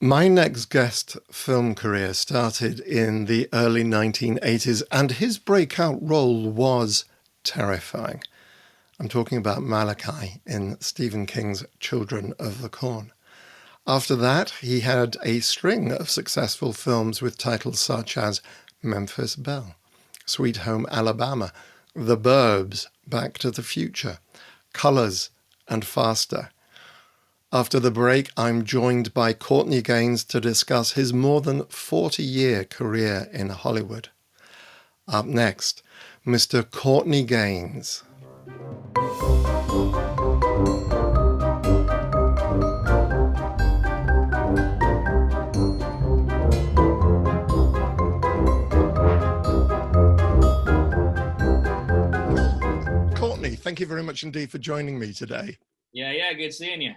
My next guest film career started in the early 1980s, and his breakout role was terrifying. I'm talking about Malachi in Stephen King's Children of the Corn. After that, he had a string of successful films with titles such as Memphis Belle, Sweet Home Alabama, The Burbs, Back to the Future, Colors, and Faster. After the break, I'm joined by Courtney Gains to discuss his more than 40-year career in Hollywood. Up next, Mr. Courtney Gains. Courtney, thank you very much indeed for joining me today. Yeah, good seeing you.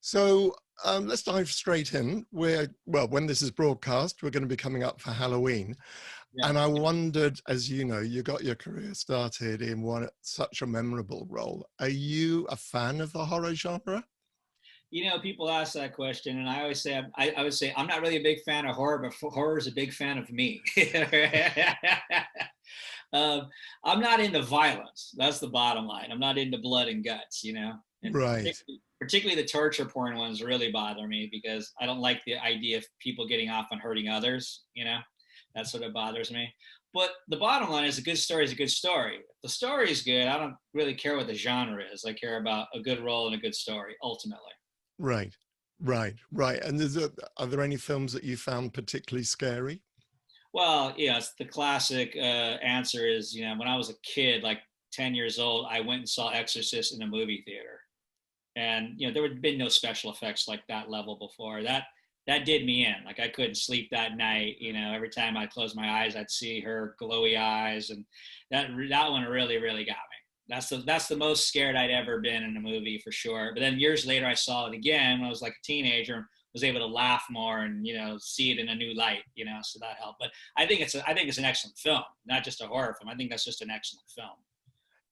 So let's dive straight in. When this is broadcast, we're going to be coming up for Halloween. Yeah. And I wondered, as you know, you got your career started in such a memorable role. Are you a fan of the horror genre? You know, people ask that question, and I always say, I would say, I'm not really a big fan of horror, but horror is a big fan of me. I'm not into violence. That's the bottom line. I'm not into blood and guts, you know, and Right. particularly the torture porn ones really bother me because I don't like the idea of people getting off on hurting others, you know, that's what bothers me. But the bottom line is a good story is a good story. If the story is good, I don't really care what the genre is. I care about a good role and a good story, ultimately. Right. Right. And are there any films that you found particularly scary? Well, yeah, it's the classic answer is, you know, when I was a kid, like 10 years old, I went and saw Exorcist in a movie theater. And, you know, there had been no special effects like that level before. That did me in. Like I couldn't sleep that night. You know, every time I closed my eyes, I'd see her glowy eyes, and that one really got me. That's the most scared I'd ever been in a movie for sure. But then years later, I saw it again when I was like a teenager, was able to laugh more and see it in a new light. So that helped. But I think it's an excellent film, not just a horror film. I think that's just an excellent film.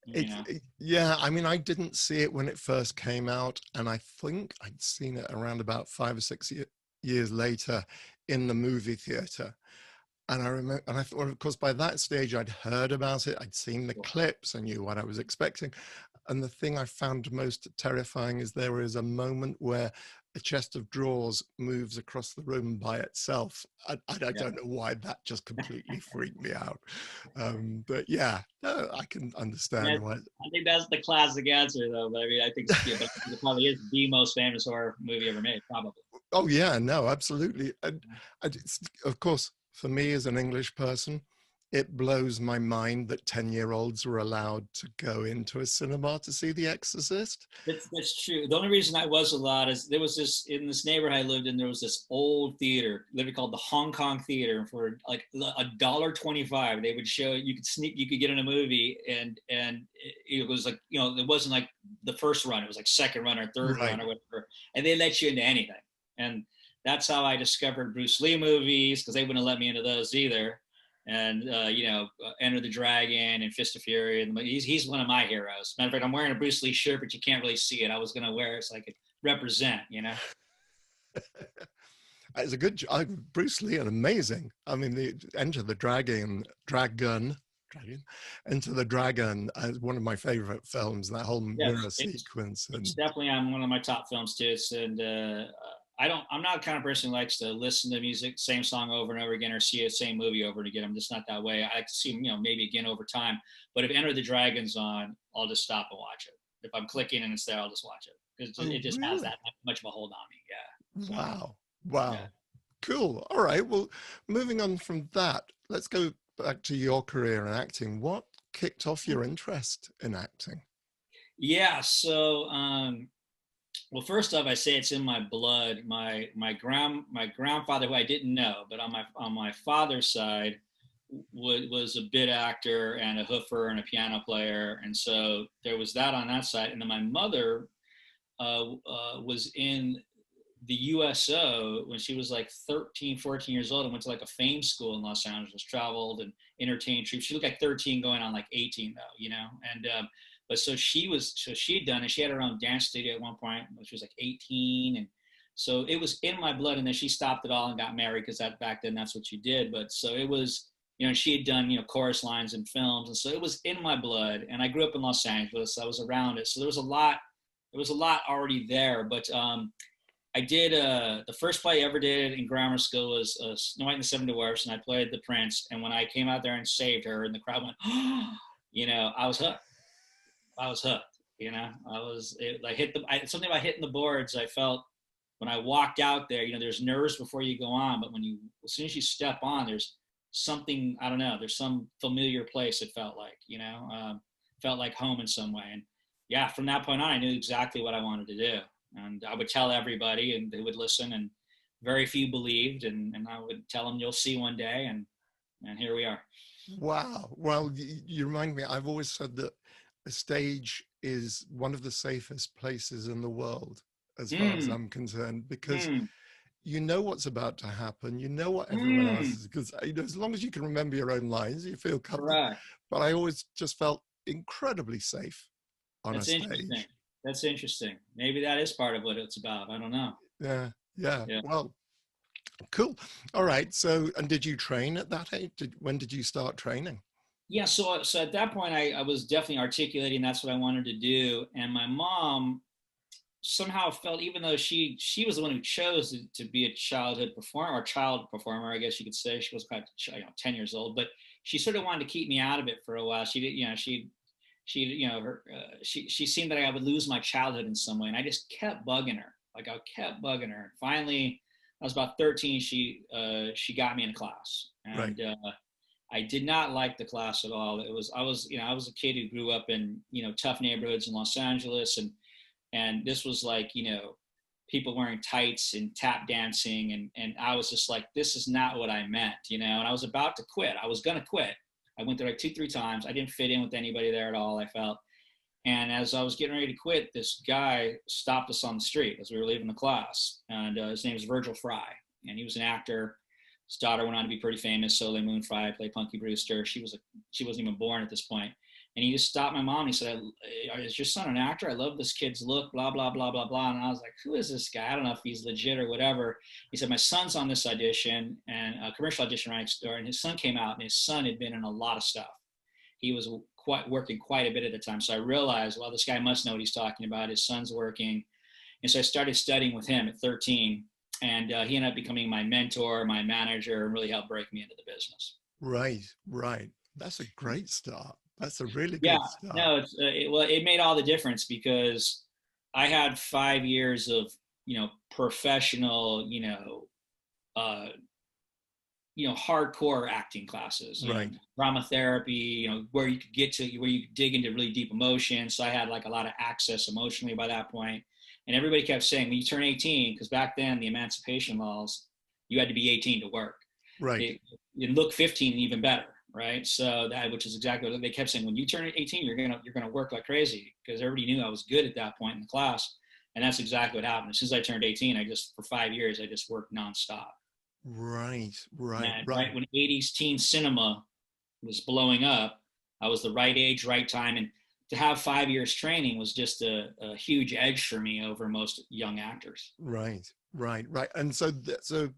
You know. Yeah, I mean, I didn't see it when it first came out, and I think I'd seen it around about 5 or 6 years later in the movie theater. And I remember, and I thought, well, of course, by that stage, I'd heard about it, I'd seen the clips, I knew what I was expecting. And the thing I found most terrifying is there is a moment where a chest of drawers moves across the room by itself. I Yeah. don't know why that just completely freaked me out. But yeah, no, I can understand why. I think that's the classic answer, though. But I mean, I think, yeah, but it probably is the most famous horror movie ever made, probably. Oh yeah, no, absolutely. And of course, for me as an English person, it blows my mind that 10-year-olds were allowed to go into a cinema to see The Exorcist. That's true. The only reason I was allowed is there was this in this neighborhood I lived in. There was this old theater, literally called the Hong Kong Theater, and for like $1.25, they would show you could sneak, you could get in a movie, and it was like it wasn't like the first run; it was like second run or third Right. run or whatever, and they let you into anything. And that's how I discovered Bruce Lee movies because they wouldn't let me into those either. And Enter the Dragon and Fist of Fury, and he's one of my heroes. Matter of fact, I'm wearing a Bruce Lee shirt, but you can't really see it. I was gonna wear it so I could represent, you know. It's a Bruce Lee, and amazing. I mean, the Dragon, Enter the Dragon is one of my favorite films. That whole Yes, mirror sequence, it's and definitely on one of my top films too. I'm not the kind of person who likes to listen to music, same song over and over again, or see a same movie over and again. I'm just not that way. I like to see them, maybe again over time. But if Enter the Dragon's on, I'll just stop and watch it. If I'm clicking and it's there, I'll just watch it because oh it just has really? that much of a hold on me. Yeah. So Wow, yeah. wow, cool. All right. Well, moving on from that, let's go back to your career in acting. What kicked off your interest in acting? Yeah. So well, first off, I say it's in my blood. My grandfather, who I didn't know, but on my father's side, was a bit actor and a hoofer and a piano player, and so there was that on that side. And then my mother was in the USO when she was like 13, 14 years old and went to like a fame school in Los Angeles, traveled and entertained troops. She looked like 13 going on like 18 though, and but so she had done it. She had her own dance studio at one point when she was like 18, and So it was in my blood. And then she stopped it all and got married, because that back then that's what you did. But so it was, you know, she had done, you know, chorus lines in films, and so it was in my blood. And I grew up in Los Angeles. I was around it, so there was a lot already there. But I did the first play I ever did in grammar school was Snow White and the Seven Dwarfs, and I played the prince. And when I came out there and saved her, and the crowd went, oh, you know, I was hooked. I was hooked. You know, something about hitting the boards. I felt when I walked out there. You know, there's nerves before you go on, but as soon as you step on, there's something, I don't know. There's some familiar place. It felt like, you know, felt like home in some way. And yeah, from that point on, I knew exactly what I wanted to do. And I would tell everybody, and they would listen, and very few believed. And I would tell them, you'll see one day. And here we are. Wow. Well, you remind me, I've always said that a stage is one of the safest places in the world, as far as I'm concerned, because you know what's about to happen. You know what everyone else is, because you know, as long as you can remember your own lines, you feel comfortable. Correct. But I always just felt incredibly safe on a stage. Interesting. That's interesting. Maybe that is part of what it's about. I don't know. Yeah. Well, cool. All right. So, and did you train at that age? When did you start training? Yeah. So at that point, I was definitely articulating that's what I wanted to do. And my mom somehow felt, even though she was the one who chose to be a childhood performer, or child performer, I guess you could say. She was quite, 10 years old, but she sort of wanted to keep me out of it for a while. She did, you know, she seemed that I would lose my childhood in some way. And I just kept bugging her. Like, I kept bugging her. Finally, I was about 13. She got me in a class, and right. I did not like the class at all. I was a kid who grew up in, you know, tough neighborhoods in Los Angeles. And this was like, you know, people wearing tights and tap dancing. And I was just like, this is not what I meant, you know, and I was about to quit. I was going to quit. I went there like 2-3 times. I didn't fit in with anybody there at all, I felt. And as I was getting ready to quit, this guy stopped us on the street as we were leaving the class. And his name was Virgil Fry. And he was an actor. His daughter went on to be pretty famous. Soleil Moon Fry played Punky Brewster. She wasn't even born at this point. And he just stopped my mom. And he said, is your son an actor? I love this kid's look, blah, blah, blah, blah, blah. And I was like, who is this guy? I don't know if he's legit or whatever. He said, my son's on this audition, and a commercial audition right next door. And his son came out, and his son had been in a lot of stuff. He was working quite a bit at the time. So I realized, well, this guy must know what he's talking about. His son's working. And so I started studying with him at 13. And he ended up becoming my mentor, my manager, and really helped break me into the business. Right. That's a great start. That's a really good start. No, it made all the difference, because I had 5 years of, you know, professional, hardcore acting classes, right? Drama therapy, you know, where you could dig into really deep emotion. So I had like a lot of access emotionally by that point. And everybody kept saying, when you turn 18, because back then the emancipation laws, you had to be 18 to work. Right. You look 15 even better. Right. So which is exactly what they kept saying. When you turn 18, you're gonna work like crazy, because everybody knew I was good at that point in the class. And that's exactly what happened. As soon as I turned 18, for 5 years, I just worked nonstop. Right. Right when 80s teen cinema was blowing up, I was the right age, right time. And to have 5 years training was just a huge edge for me over most young actors. Right. And so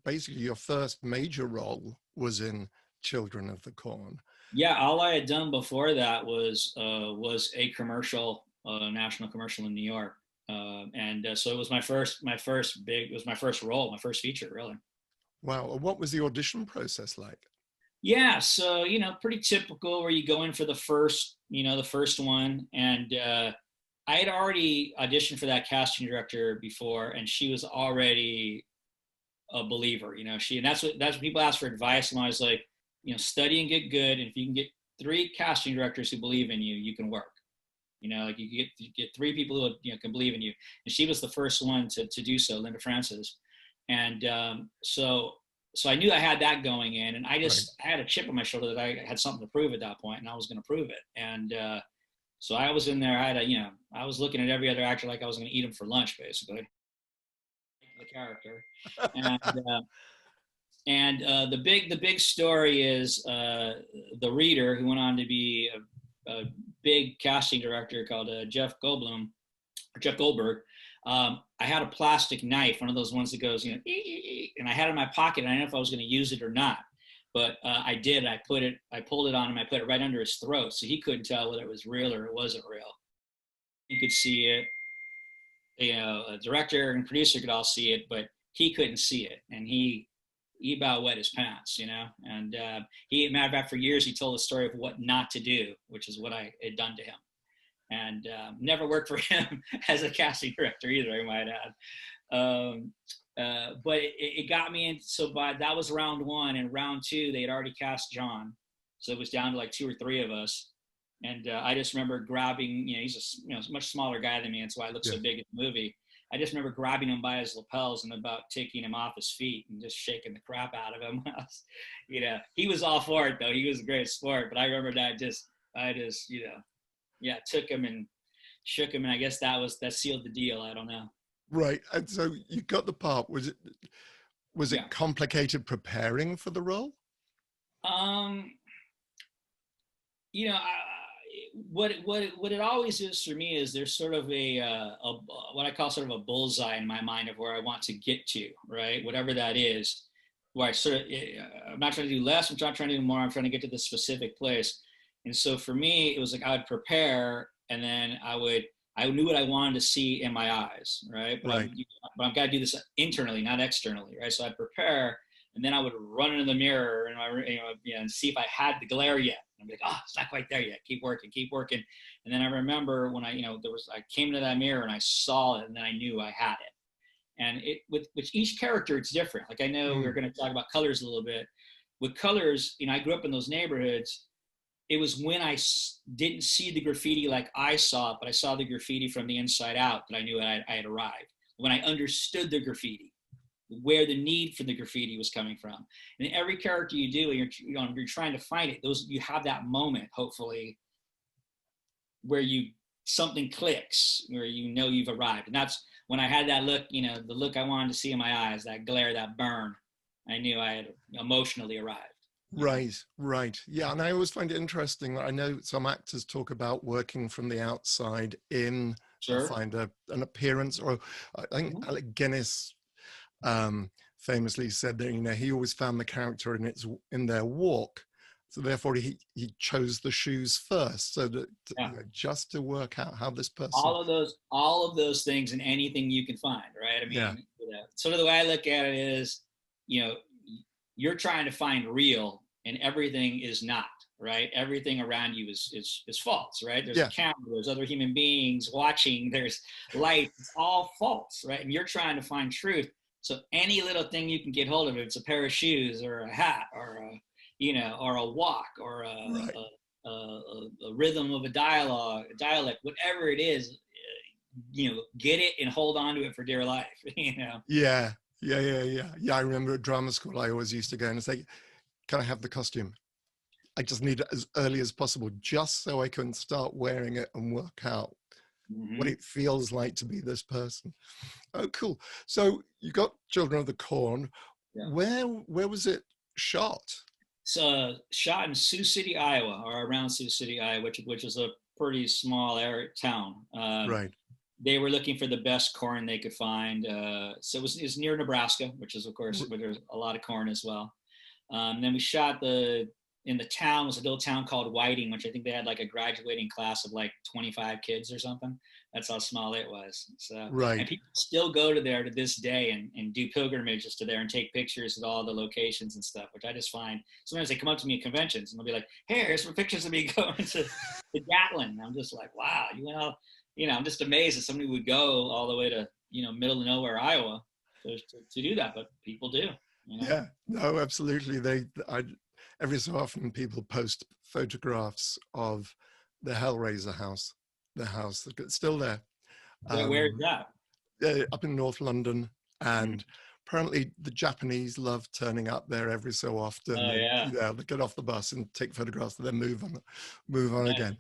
basically your first major role was in Children of the Corn. Yeah, all I had done before that was a commercial, national commercial in New York, and so it was my first role, my first feature, really. Wow. What was the audition process like? Yeah, so pretty typical, where you go in for the first one, and I had already auditioned for that casting director before, and she was already a believer. That's what people ask for advice, and I was like, study and get good. And if you can get 3 casting directors who believe in you, you can work. Like you get 3 people who can believe in you. And she was the first one to do so, Linda Francis. And so I knew I had that going in, and I had a chip on my shoulder that I had something to prove at that point, and I was going to prove it. And so I was in there. I was looking at every other actor like I was going to eat them for lunch, basically. The character. And the big story is the reader, who went on to be a big casting director called Jeff Goldberg. I had a plastic knife, one of those ones that goes, you know, and I had it in my pocket. And I didn't know if I was going to use it or not, but I did. I pulled it on him. I put it right under his throat, so he couldn't tell whether it was real or it wasn't real. You could see it. You know, a director and producer could all see it, but he couldn't see it, and he about wet his pants, you know. And he, matter of fact, for years he told the story of what not to do, which is what I had done to him. And never worked for him as a casting director either, I might add. But it got me in. So that was round one, and round two they had already cast John, so it was down to like 2 or 3 of us. And I just remember grabbing, you know, he's a much smaller guy than me, and that's why I look so big in the movie. I just remember grabbing him by his lapels and about taking him off his feet and just shaking the crap out of him. You know, he was all for it though. He was a great sport, but I remember that I just, you know, yeah, took him and shook him, and I guess that sealed the deal. I don't know. Right. And so you got the part. Was it complicated preparing for the role? You know, what it always is for me is there's sort of a what I call sort of a bullseye in my mind of where I want to get to, right? Whatever that is, where I sort of, I'm not trying to do less, I'm not trying to do more, I'm trying to get to this specific place. And so for me, it was like I would prepare, and then I knew what I wanted to see in my eyes, right? But I've got to do this internally, not externally, right? So I'd prepare, and then I would run into the mirror and see if I had the glare yet. And I'd be like, oh, it's not quite there yet. Keep working. And then I remember when I came to that mirror and I saw it, and then I knew I had it. And with each character, it's different. Like I know we're going to talk about colors a little bit. With colors, you know, I grew up in those neighborhoods. It was when I didn't see the graffiti like I saw it, but I saw the graffiti from the inside out that I knew I had arrived. When I understood the graffiti, where the need for the graffiti was coming from. And every character you do, you're trying to find it. You have that moment, hopefully, where something clicks, where you know you've arrived. And that's when I had that look, you know, the look I wanted to see in my eyes, that glare, that burn. I knew I had emotionally arrived. Right. Yeah, and I always find it interesting. I know some actors talk about working from the outside in to find an appearance, or I think Alec Guinness famously said that, you know, he always found the character in their walk, so therefore he chose the shoes first, so that you know, just to work out how this person. All of those things and anything you can find, right? I mean, sort of the way I look at it is, you know, you're trying to find real, and everything is not, right? Everything around you is false, right? There's a camera, there's other human beings watching, there's light, it's all false, right? And you're trying to find truth. So any little thing you can get hold of, if it's a pair of shoes or a hat or or a walk or a rhythm of a dialect, whatever it is, you know, get it and hold on to it for dear life, you know? Yeah. I remember at drama school, I always used to go and say, can I have the costume? I just need it as early as possible, just so I can start wearing it and work out what it feels like to be this person. Oh, cool. So you got Children of the Corn. Yeah. Where was it shot? It's shot in Sioux City, Iowa, or around Sioux City, Iowa, which is a pretty small town. Right. They were looking for the best corn they could find. So it was near Nebraska, which is, of course, where there's a lot of corn as well. Then we shot in the town, was a little town called Whiting, which I think they had like a graduating class of like 25 kids or something. That's how small it was. So, and people still go to there to this day and do pilgrimages to there and take pictures of all the locations and stuff, which I just find, sometimes they come up to me at conventions and they'll be like, hey, here's some pictures of me going to Gatlin. And I'm just like, wow, I'm just amazed that somebody would go all the way to, middle of nowhere, Iowa to do that, but people do. Yeah, no, absolutely. Every so often people post photographs of the Hellraiser house, the house that's still there. Where is that? Up in North London, and apparently the Japanese love turning up there every so often. Oh, yeah. They get off the bus and take photographs, and then move on again.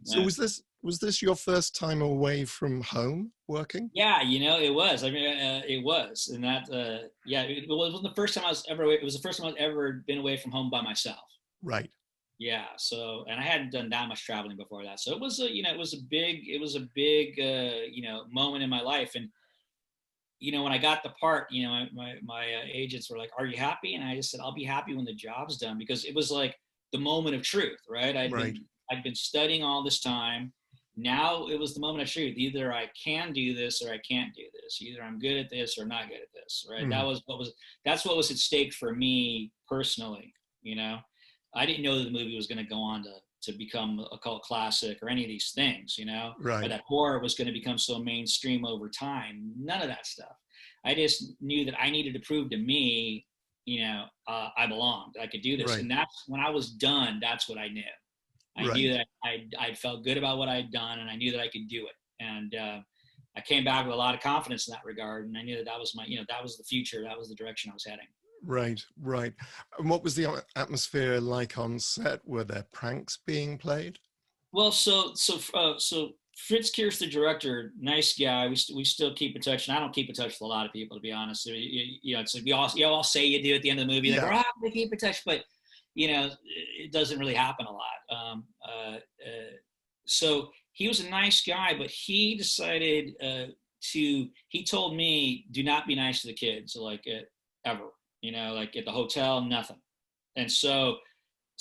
So was this your first time away from home working? Yeah, it was. I mean, it was, and that, it wasn't the first time I was ever away. It was the first time I've ever been away from home by myself. Right. Yeah. So, and I hadn't done that much traveling before that. So it was a, it was a big moment in my life. And, when I got the part, my agents were like, "Are you happy?" And I just said, "I'll be happy when the job's done," because it was like the moment of truth, right? Right. I'd been studying all this time. Now it was the moment of truth. Either I can do this or I can't do this. Either I'm good at this or not good at this, right? Mm. That's what was at stake for me personally. You know, I didn't know that the movie was going to go on to become a cult classic or any of these things, or Right. that horror was going to become so mainstream over time. None of that stuff. I just knew that I needed to prove to me, I belonged. I could do this, Right. and that's when I was done. That's what I knew. I knew Right. that I felt good about what I had done, and I knew that I could do it. And I came back with a lot of confidence in that regard, and I knew that that was that was the future. That was the direction I was heading. Right. Right. And what was the atmosphere like on set? Were there pranks being played? Well, so Fritz Kier's the director, nice guy. We still keep in touch, and I don't keep in touch with a lot of people, to be honest. It's like you all say you do at the end of the movie, like, Yeah. we're to keep in touch, but it doesn't really happen a lot. So he was a nice guy, but he decided he told me, do not be nice to the kids, like ever, like at the hotel, nothing. And so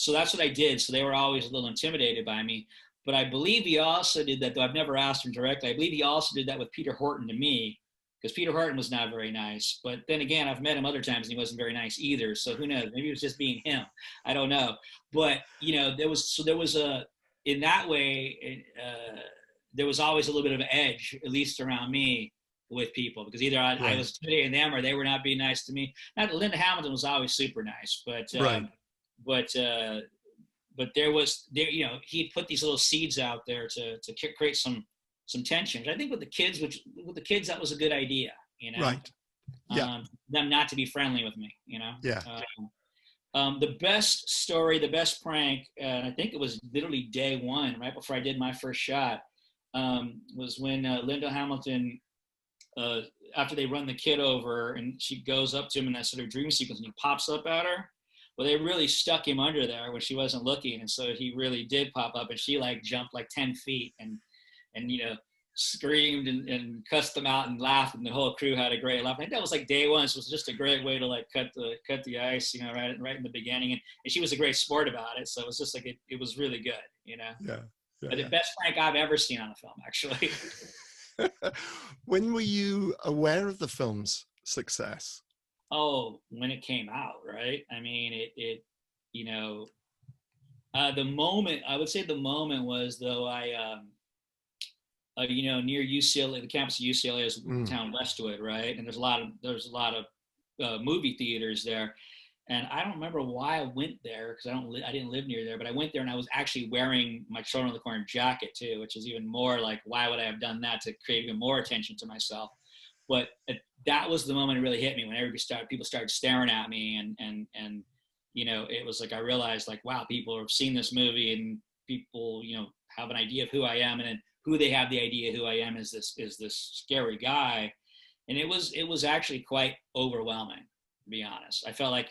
that's what I did. So they were always a little intimidated by me. But I believe he also did that, though I've never asked him directly. I believe he also did that with Peter Horton to me, because Peter Horton was not very nice. But then again, I've met him other times and he wasn't very nice either. So who knows? Maybe it was just being him. I don't know. But there was a in that way there was always a little bit of an edge, at least around me, with people, because either I Right. was intimidating them or they were not being nice to me. Not Linda Hamilton was always super nice, Right. but he put these little seeds out there to create some tension. I think with the kids, that was a good idea. Right. Yeah. Them not to be friendly with me. Yeah. The best story, the best prank, and I think it was literally day one, right before I did my first shot, was when Linda Hamilton, uh, after they run the kid over, and she goes up to him in that sort of dream sequence, and he pops up at her. Well, they really stuck him under there when she wasn't looking, and so he really did pop up, and she like jumped like 10 feet and screamed and cussed them out and laughed, and the whole crew had a great laugh. I think that was like day one, so it was just a great way to like cut the ice, right in the beginning, and she was a great sport about it, so it was just like it was really good. Yeah. Yeah. But the Yeah. best prank I've ever seen on a film, actually. When were you aware of the film's success? Oh, when it came out, right? I mean, you know, the moment, I would say the moment was, though, near UCLA, the campus of UCLA is Mm. town Westwood, right? And there's a lot of movie theaters there. And I don't remember why I went there, because I didn't live near there, but I went there and I was actually wearing my Children of the Corn jacket too, which is even more like, why would I have done that, to create even more attention to myself? But that was the moment it really hit me, when people started staring at me, and it was like I realized, like, wow, people have seen this movie, and people have an idea of who I am, and then who they have the idea who I am is this scary guy, and it was actually quite overwhelming, to be honest. I felt like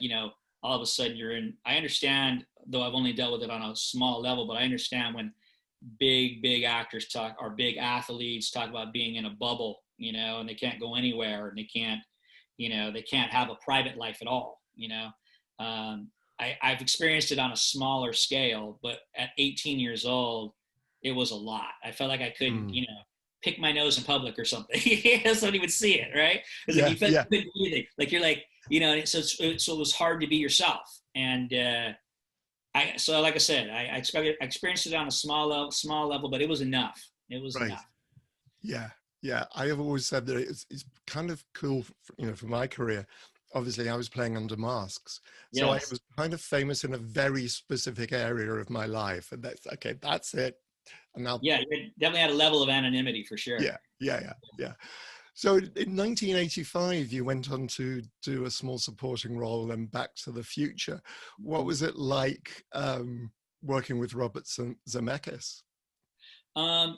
all of a sudden you're in. I understand, though I've only dealt with it on a small level, but I understand when big actors talk, or big athletes talk about being in a bubble, and they can't go anywhere, and they can't have a private life at all. I've experienced it on a smaller scale, but at 18 years old, it was a lot. I felt like I couldn't, Mm. pick my nose in public or something. Somebody would see it, right? It's like Yeah. you felt Yeah. anything. Like you're like, so it was hard to be yourself. And like I said, I experienced it on a small level, but it was enough. It was Right. enough. Yeah. Yeah. I have always said that it's kind of cool, for my career. Obviously, I was playing under masks, so I Yes. was kind of famous in a very specific area of my life, and that's okay. That's it. And now, Yeah, you definitely had a level of anonymity for sure. yeah, yeah, yeah, yeah. So in 1985, you went on to do a small supporting role in Back to the Future. What was it like working with Robert Zemeckis?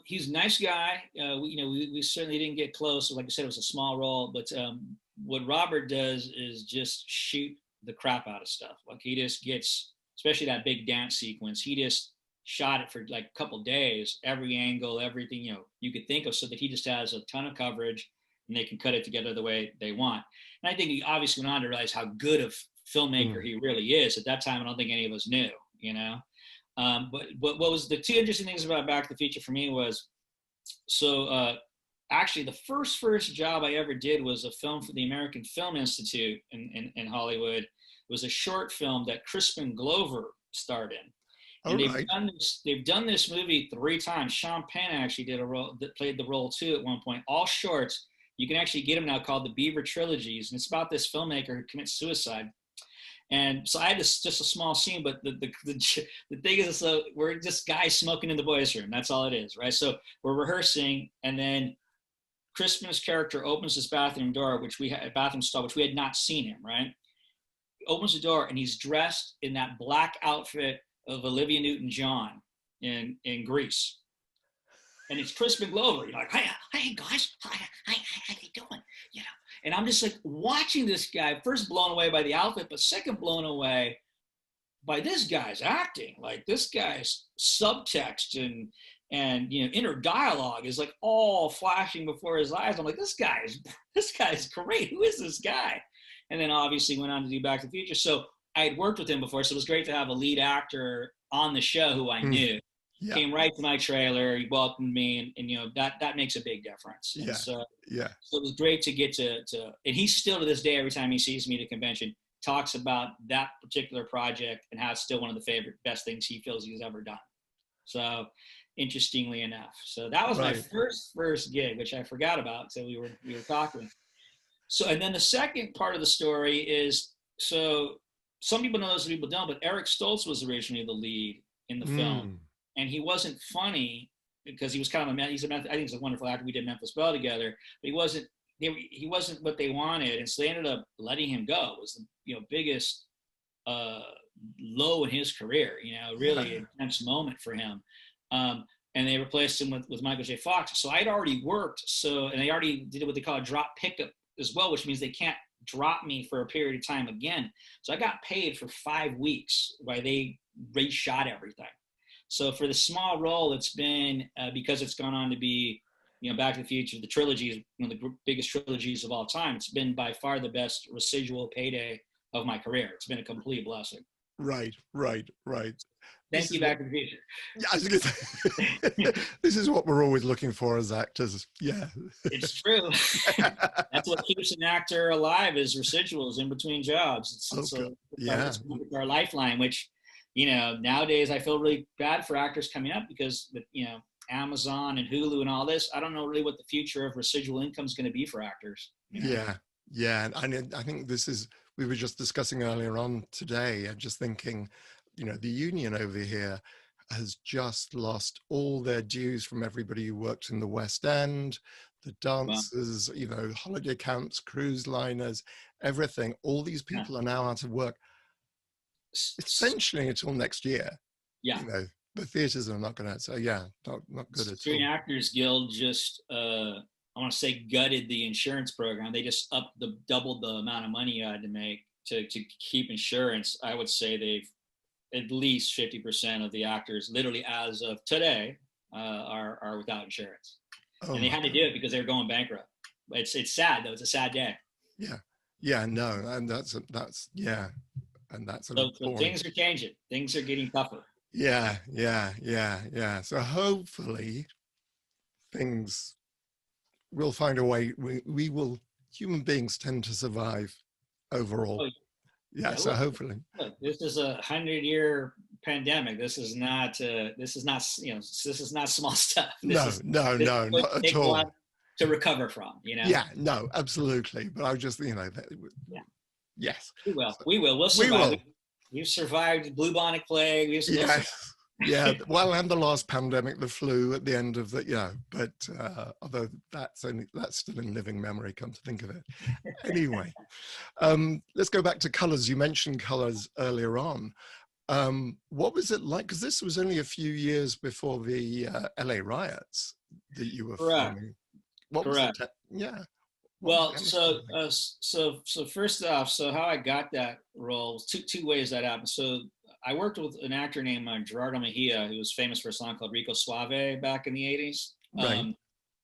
He's a nice guy. We certainly didn't get close. Like I said, it was a small role, but what Robert does is just shoot the crap out of stuff. Like he just gets especially that big dance sequence. He just shot it for like a couple days, every angle, everything, you know, you could think of, so that he just has a ton of coverage and they can cut it together the way they want. And I think he obviously went on to realize how good of filmmaker he really is. At that time, I don't think any of us knew, you know. But what was the two interesting things about Back to the Future for me was, so actually the first job I ever did was a film for the American Film Institute in Hollywood. It was a short film that Crispin Glover starred in. And they've done this movie 3 times. Sean Penn actually did a role, that played the role too at one point. All shorts. You can actually get them now, called the Beaver Trilogies, and it's about this filmmaker who commits suicide. And so I had this just a small scene, but the thing is, so we're just guys smoking in the boys' room. That's all it is, right? So we're rehearsing, and then Crispin's character opens his bathroom door, which we had not seen him, right? He opens the door, and he's dressed in that black outfit of Olivia Newton-John in Grease. And it's Crispin Glover. You're like, hey guys, how you doing? You know, and I'm just like watching this guy, first blown away by the outfit, but second blown away by this guy's acting. Like, this guy's subtext and you know, inner dialogue is like all flashing before his eyes. I'm like, this guy's great. Who is this guy? And then obviously went on to do Back to the Future. So I had worked with him before, so it was great to have a lead actor on the show who I knew. Yeah. Came right to my trailer. He welcomed me, and you know, that makes a big difference. And so it was great to get to. And he still, to this day, every time he sees me at a convention, talks about that particular project and how it's still one of the best things he feels he's ever done. So, interestingly enough, so that was my first gig, which I forgot about. So we were talking. So, and then the second part of the story is, so some people know this, some people don't, but Eric Stoltz was originally the lead in the film. And he wasn't funny because he was kind of I think he's a wonderful actor. We did Memphis Belle together, but he wasn't what they wanted, and so they ended up letting him go. It was the, you know, biggest low in his career. You know, really intense moment for him. And they replaced him with Michael J. Fox. So I'd already worked. And they already did what they call a drop pickup as well, which means they can't drop me for a period of time again. So I got paid for 5 weeks while they reshot everything. So for the small role, it's been, because it's gone on to be, you know, Back to the Future, the trilogies, one of the biggest trilogies of all time, it's been by far the best residual payday of my career. It's been a complete blessing. Right. Thank you, Back to the Future. Yeah, I was gonna say, this is what we're always looking for as actors. Yeah. It's true. That's what keeps an actor alive, is residuals in between jobs. It's our lifeline, which, you know, nowadays I feel really bad for actors coming up because, you know, Amazon and Hulu and all this, I don't know really what the future of residual income is going to be for actors. You know? Yeah. And I think we were just discussing earlier on today, and just thinking, you know, the union over here has just lost all their dues from everybody who worked in the West End, the dancers, you know, holiday camps, cruise liners, everything. All these people are now out of work, essentially until next year. You know, the theaters are not going to. So not good at all. Screen Actors Guild just, I want to say, gutted the insurance program. They just doubled the amount of money you had to make to keep insurance. I would say they've at least 50% of the actors, literally as of today, are without insurance. And they had to do it because they were going bankrupt. It's sad though. It's a sad day. No, and that's so things are changing. Things are getting tougher. Yeah. So hopefully things will find a way. We will. Human beings tend to survive overall. So hopefully. Look, this is a 100-year pandemic. This is not small stuff. No, not at all. To recover from, you know. Yeah, no, absolutely. But I was just, you know, yes. We will. We'll survive. We've survived bubonic plague. Well, and the last pandemic, the flu at the end of the, but although that's still in living memory, come to think of it. Anyway, let's go back to colors. You mentioned colors earlier on. What was it like? Because this was only a few years before the LA riots that you were filming. Correct. Well, so first off, so how I got that role, two ways that happened. So I worked with an actor named Gerardo Mejia, who was famous for a song called Rico Suave back in the 80s. Right.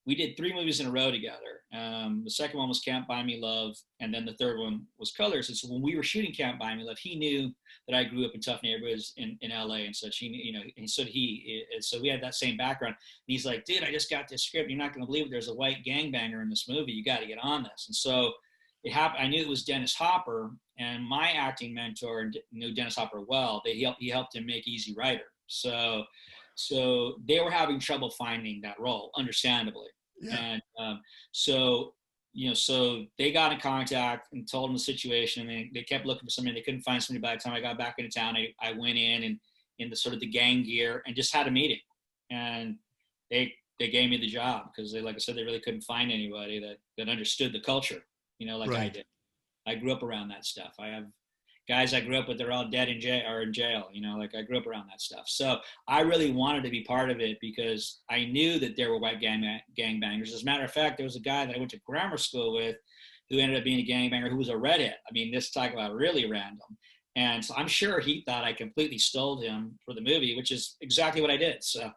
We did 3 movies in a row together. The second one was Can't Buy Me Love, and then the third one was Colors. And so when we were shooting Can't Buy Me Love, he knew that I grew up in tough neighborhoods in LA and such. He, you know, and so so we had that same background. And he's like, dude, I just got this script. You're not going to believe it. There's a white gangbanger in this movie. You got to get on this. And so it happened. I knew it was Dennis Hopper, and my acting mentor knew Dennis Hopper well. He helped him make Easy Rider. So they were having trouble finding that role, understandably. Yeah. And so they got in contact and told them the situation. And they kept looking for somebody. They couldn't find somebody. By the time I got back into town, I went in the sort of the gang gear and just had a meeting. And they gave me the job because they, like I said, they really couldn't find anybody that understood the culture, you know, like right. I did. I grew up around that stuff. I have guys I grew up with, they're all dead in jail, you know, like I grew up around that stuff. So I really wanted to be part of it because I knew that there were white gangbangers. As a matter of fact, there was a guy that I went to grammar school with who ended up being a gangbanger who was a redhead. I mean, this talk about really random. And so I'm sure he thought I completely stole him for the movie, which is exactly what I did. So,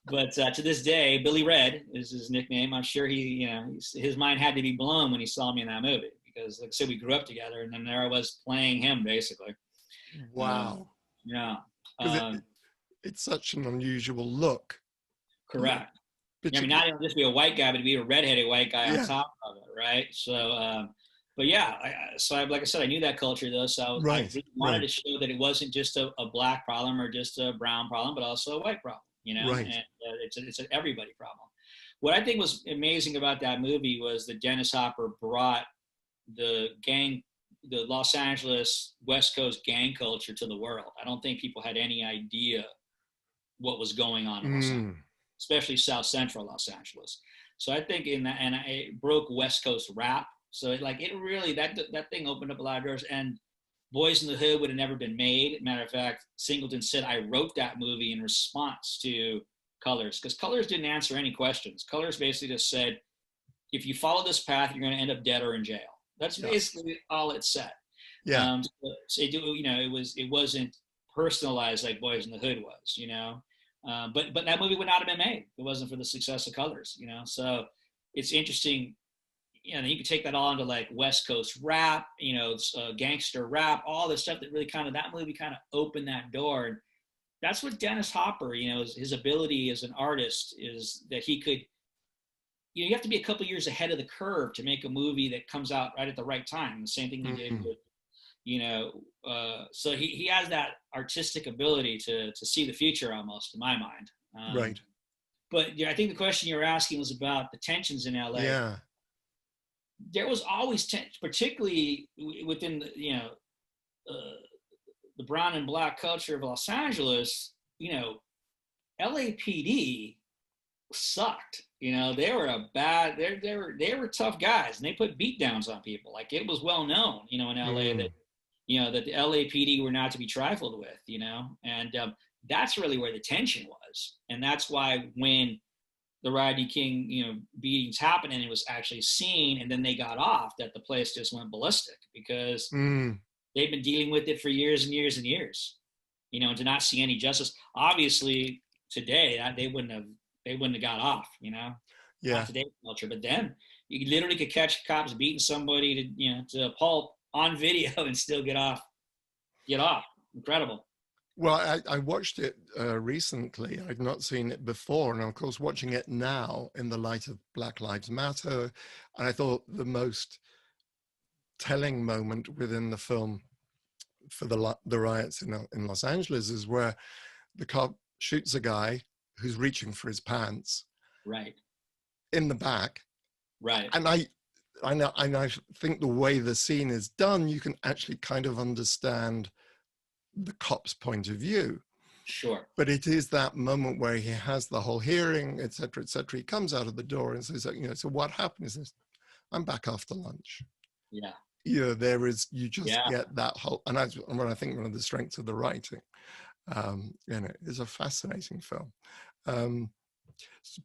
but to this day, Billy Red is his nickname. I'm sure his mind had to be blown when he saw me in that movie because, like I said, we grew up together, and then there I was playing him, basically. Wow. Yeah. It's such an unusual look. Correct. Yeah, I mean, not even just be a white guy, but to be a redheaded white guy on top of it, right? So, but yeah, like I said, I knew that culture though, so I really wanted to show that it wasn't just a black problem or just a brown problem, but also a white problem. You know, right. And it's an everybody problem. What I think was amazing about that movie was that Dennis Hopper brought the Los Angeles West Coast gang culture to the world. I don't think people had any idea what was going on in Los Angeles, especially South Central Los Angeles. So I think it broke West Coast rap. So it really, that thing opened up a lot of doors, and Boys in the Hood would have never been made. Matter of fact, Singleton said, I wrote that movie in response to Colors, because Colors didn't answer any questions. Colors basically just said, if you follow this path, you're going to end up dead or in jail. That's basically all it said. Yeah. So it wasn't personalized like Boys in the Hood was, you know. But that movie would not have been made if it wasn't for the success of Colors, you know. So it's interesting. You know, you could take that all into like West Coast rap, you know, gangster rap, all this stuff that really that movie kind of opened that door. And that's what Dennis Hopper, you know, his ability as an artist is that he could, you know, you have to be a couple years ahead of the curve to make a movie that comes out right at the right time. The same thing he did with, you know, so he has that artistic ability to see the future almost, in my mind. Right. But yeah, I think the question you were asking was about the tensions in LA. Yeah. There was always tension, particularly within the brown and black culture of Los Angeles. You know, LAPD sucked. You know, they were they were tough guys, and they put beat downs on people. Like, it was well known, you know, in LA that, you know, that the LAPD were not to be trifled with, you know, and that's really where the tension was. And that's why when the Rodney King, you know, beatings happened and it was actually seen and then they got off, that the place just went ballistic because they've been dealing with it for years and years and years, you know, and to not see any justice. Obviously today they wouldn't have got off, you know, not today's culture. But then you literally could catch cops beating somebody to a pulp on video and still get off. Incredible. Well, I watched it recently. I'd not seen it before. And of course, watching it now in the light of Black Lives Matter, and I thought the most telling moment within the film for the riots in Los Angeles is where the cop shoots a guy who's reaching for his pants. Right. In the back. Right. And I think the way the scene is done, you can actually kind of understand the cop's point of view. Sure. But it is that moment where he has the whole hearing, et cetera, et cetera. He comes out of the door and says, you know, so what happened? He says, I'm back after lunch. Yeah. You know, you just get that whole, and I think one of the strengths of the writing, you know, is a fascinating film.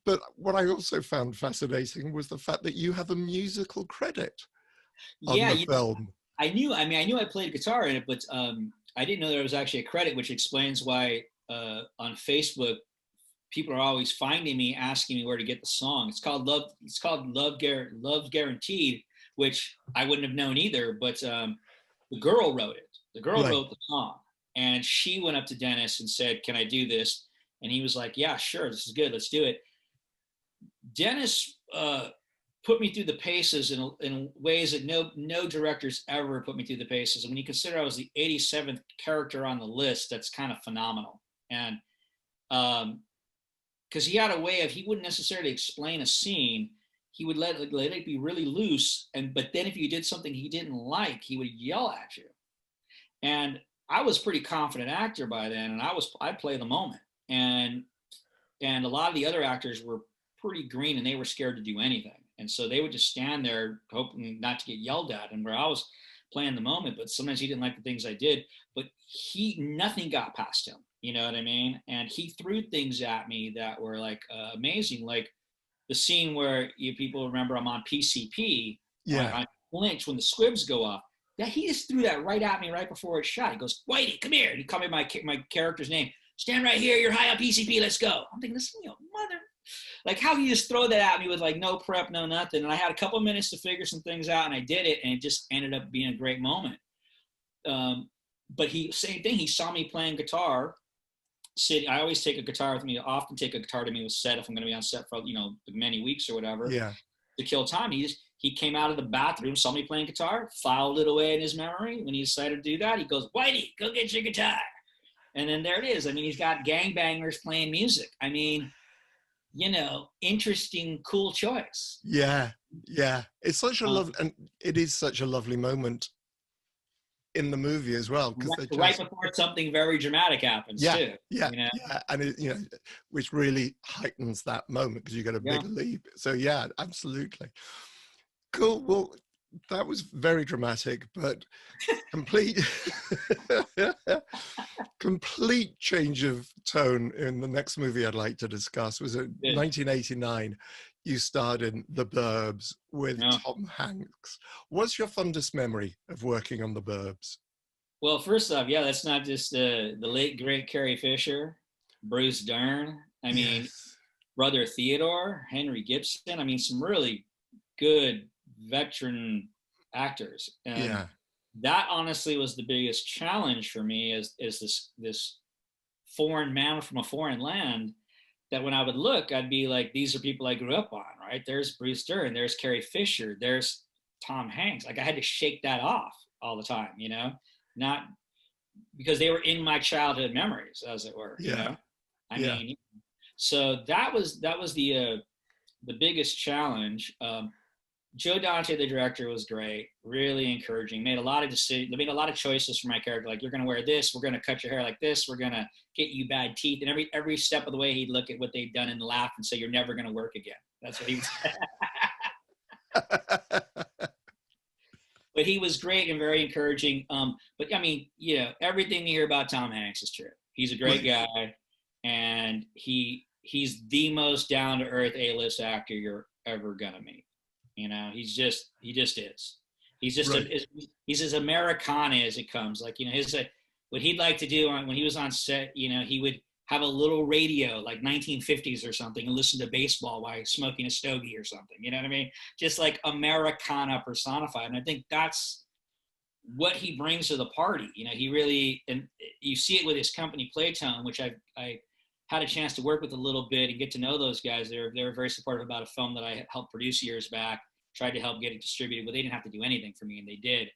But what I also found fascinating was the fact that you have a musical credit on the film. I knew I played guitar in it, but I didn't know there was actually a credit, which explains why on Facebook people are always finding me, asking me where to get the song. It's called Love. It's called Love Guaranteed, which I wouldn't have known either. But the girl wrote it. The girl Right. wrote the song, and she went up to Dennis and said, "Can I do this?" And he was like, "Yeah, sure. This is good. Let's do it." Dennis put me through the paces in ways that no directors ever put me through the paces. And when you consider I was the 87th character on the list, that's kind of phenomenal. And because he had a way of, he wouldn't necessarily explain a scene. He would let it be really loose. But then if you did something he didn't like, he would yell at you. And I was a pretty confident actor by then, and I'd play the moment. And a lot of the other actors were pretty green, and they were scared to do anything. And so they would just stand there hoping not to get yelled at. And where I was playing the moment, but sometimes he didn't like the things I did, but nothing got past him. You know what I mean? And he threw things at me that were like amazing. Like the scene where people remember I'm on PCP, Yeah. on flinch when the squibs go off. Yeah, he just threw that right at me right before it shot. He goes, "Whitey, come here." And he called me my character's name. "Stand right here. You're high on PCP. Let's go." I'm thinking, this, mother. Like, how can you just throw that at me with like no prep, no nothing? And I had a couple of minutes to figure some things out, and I did it, and it just ended up being a great moment. But same thing. He saw me playing guitar. I always take a guitar with me. I often take a guitar to me with set if I'm going to be on set for many weeks or whatever. Yeah. To kill time. He came out of the bathroom, saw me playing guitar, filed it away in his memory. When he decided to do that, he goes, "Whitey, go get your guitar." And then there it is. I mean, he's got gangbangers playing music. I mean, interesting, cool choice. Yeah. Yeah. It's such a and it is such a lovely moment in the movie as well, because right before something very dramatic happens too. Yeah, and which really heightens that moment because you get a big leap. So yeah, absolutely. Cool. Well, that was very dramatic, but complete complete change of tone in the next movie I'd like to discuss. Was it 1989? You starred in The Burbs with Tom Hanks. What's your fondest memory of working on The Burbs? Well, first off, that's not just the late great Carrie Fisher, Bruce Dern. I mean, Brother Theodore, Henry Gibson. I mean, some really good veteran actors. And that honestly was the biggest challenge for me is this foreign man from a foreign land, that when I would look, I'd be like, these are people I grew up on, right? There's Bruce Dern, there's Carrie Fisher, there's Tom Hanks. Like I had to shake that off all the time, not because they were in my childhood memories, as it were. I mean, so that was the biggest challenge. Joe Dante, the director, was great, really encouraging. Made a lot of decisions, made a lot of choices for my character. Like, you're going to wear this, we're going to cut your hair like this, we're going to get you bad teeth. And every step of the way, he'd look at what they'd done and laugh and say, "You're never going to work again." That's what he would say. But he was great and very encouraging. But I mean, everything you hear about Tom Hanks is true. He's a great guy, and he's the most down to earth A-list actor you're ever gonna meet. He just is. He's just he's as Americana as it comes. Like, what he'd like to do when he was on set, he would have a little radio like 1950s or something and listen to baseball while smoking a stogie or something. You know what I mean? Just like Americana personified. And I think that's what he brings to the party. He really, and you see it with his company Playtone, which I had a chance to work with a little bit and get to know those guys. They were very supportive about a film that I helped produce years back, tried to help get it distributed, but they didn't have to do anything for me, and they did.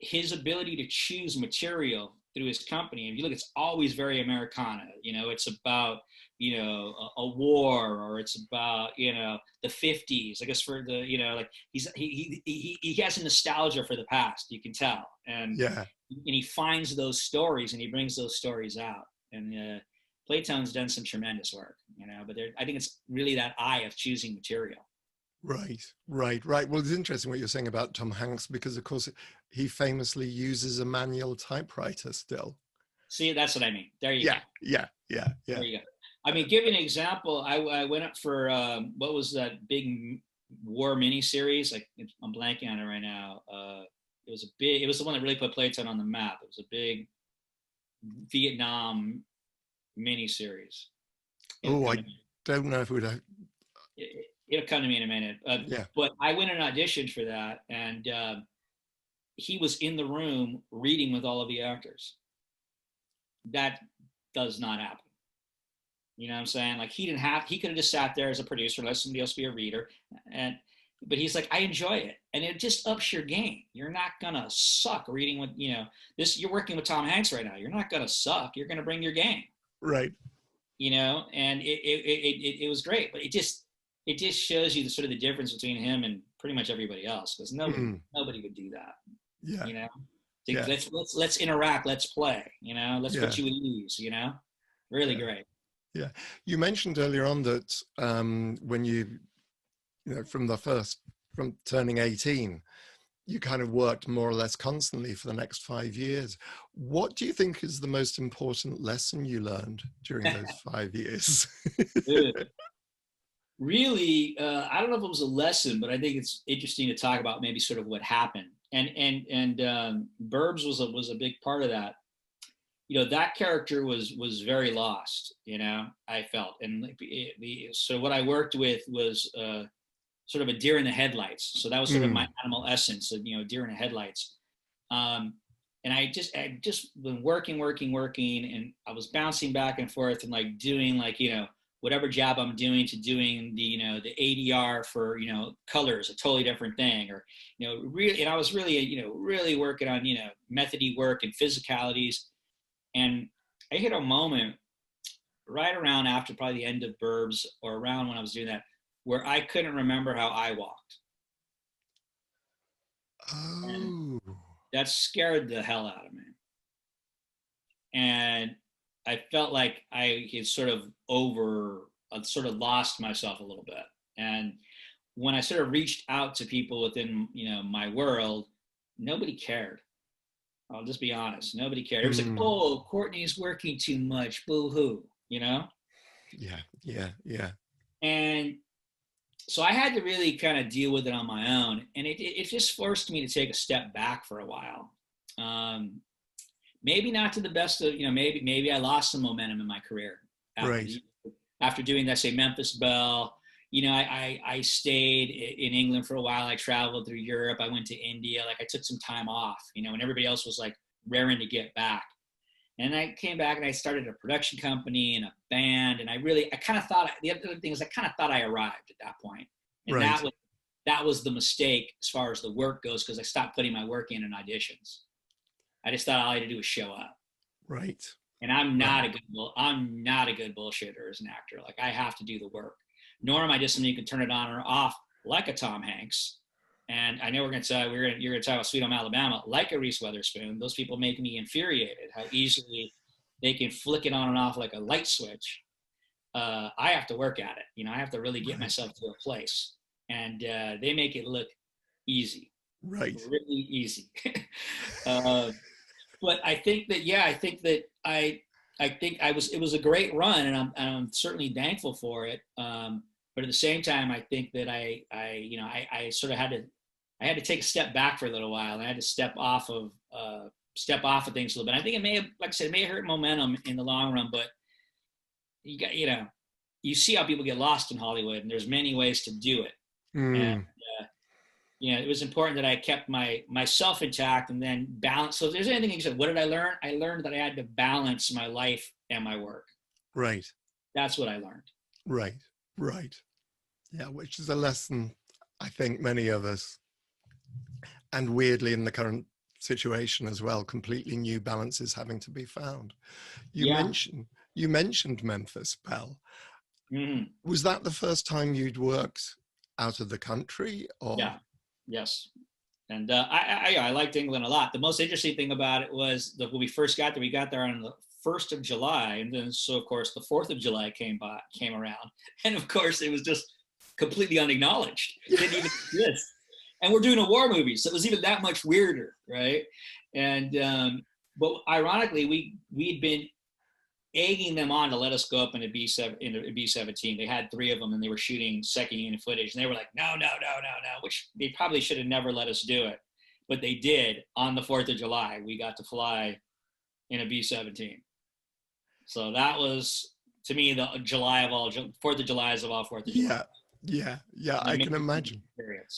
His ability to choose material through his company, and if you look, it's always very Americana. It's about a war, or it's about the 50s. I guess for the like he has a nostalgia for the past. You can tell, and he finds those stories and he brings those stories out. And Playtone's done some tremendous work, but I think it's really that eye of choosing material. Right. Well, it's interesting what you're saying about Tom Hanks, because of course he famously uses a manual typewriter still. See, that's what I mean. There you go. Yeah. There you go. I mean, give you an example. I went up for what was that big war miniseries? Like, I'm blanking on it right now. it was the one that really put Playtime on the map. It was a big Vietnam miniseries. Oh, I don't know if we'd have. It'll come to me in a minute. Yeah. But I went and auditioned for that, and he was in the room reading with all of the actors. That does not happen. You know what I'm saying? Like he could have just sat there as a producer, let somebody else be a reader. But he's like, I enjoy it. And it just ups your game. You're not gonna suck reading with, you're working with Tom Hanks right now. You're not gonna suck. You're gonna bring your game. Right. And it was great. But it just shows you the sort of the difference between him and pretty much everybody else, because nobody would do that. Yeah. Yeah. Let's interact, let's play, let's put you at ease, really great. Yeah. You mentioned earlier on that when from turning 18, you kind of worked more or less constantly for the next 5 years. What do you think is the most important lesson you learned during those 5 years? Really, I don't know if it was a lesson, but I think it's interesting to talk about maybe sort of what happened. And Burbs was a big part of that. That character was very lost, I felt. And so what I worked with was sort of a deer in the headlights. So that was sort of my animal essence of, deer in the headlights. And I just been working, and I was bouncing back and forth and like doing whatever job I'm doing to doing the ADR for, colors, a totally different thing, or, really, and I was really, really working on, methody work and physicalities. And I hit a moment right around after probably the end of Burbs, or around when I was doing that, where I couldn't remember how I walked. Oh. And that scared the hell out of me. And I felt like I had sort of lost myself a little bit. And when I sort of reached out to people within, my world, nobody cared. I'll just be honest. Nobody cared. It was like, oh, Courtney's working too much. Boo-hoo, Yeah. And so I had to really kind of deal with it on my own. And it just forced me to take a step back for a while. Maybe not to the best of, maybe I lost some momentum in my career. After doing that, say, Memphis Belle, I stayed in England for a while. I traveled through Europe. I went to India. Like I took some time off, when everybody else was like raring to get back. And I came back and I started a production company and a band. And I kind of thought, the other thing is I kind of thought I arrived at that point. And that was the mistake as far as the work goes, because I stopped putting my work in auditions. I just thought all I had to do was show up. Right. And I'm not a good bullshitter as an actor. Like I have to do the work. Nor am I just somebody you can turn it on or off like a Tom Hanks. And I know you're going to talk about Sweet Home Alabama, like a Reese Witherspoon. Those people make me infuriated, how easily they can flick it on and off like a light switch. I have to work at it. I have to really get myself to a place. And they make it look easy. Right. Really easy. But I think that it was a great run, and I'm certainly thankful for it. But at the same time, I think that I sort of had to take a step back for a little while, and I had to step off of things a little bit. I think it may have, like I said, it may have hurt momentum in the long run, but you see how people get lost in Hollywood, and there's many ways to do it. And it was important that I kept myself intact and then balance. So if there's anything you said, what did I learn? I learned that I had to balance my life and my work. Right. That's what I learned. Right. Yeah, which is a lesson I think many of us, and weirdly in the current situation as well, completely new balances having to be found. You mentioned Memphis Belle. Mm-hmm. Was that the first time you'd worked out of the country? Or? Yeah. Yes. And I liked England a lot. The most interesting thing about it was that when we first got there, we got there on the 1st of July. And then, so of course, the 4th of July came around. And of course, it was just completely unacknowledged. It didn't even exist. And we're doing a war movie. So it was even that much weirder, right? And, but ironically, we'd been egging them on to let us go up in a B-17. They had 3 of them, and they were shooting second unit footage. And they were like, no, which they probably should have never let us do it. but they did on the 4th of July. We got to fly in a B-17. So that was, to me, the July of all, 4th of July is of all 4th of July. Yeah, I can imagine.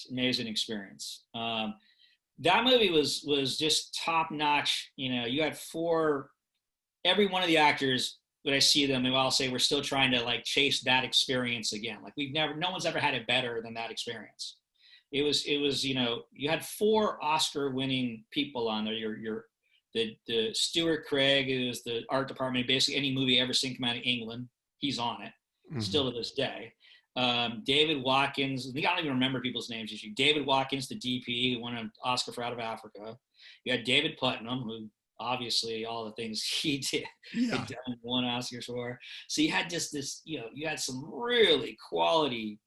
Amazing experience. That movie was just top notch. You know, you had every one of the actors, when I see them, they all say we're still trying to like chase that experience again. Like no one's ever had it better than that experience. It was, you know, you had 4 Oscar-winning people on there. The Stuart Craig, who's the art department, basically any movie ever seen come out of England, he's on it, still to this day. David Watkins, I don't even remember people's names usually. David Watkins, the DP, who won an Oscar for Out of Africa. You had David Putnam, who obviously all the things he did, won Oscars for. So you had just this, you know, you had some really quality,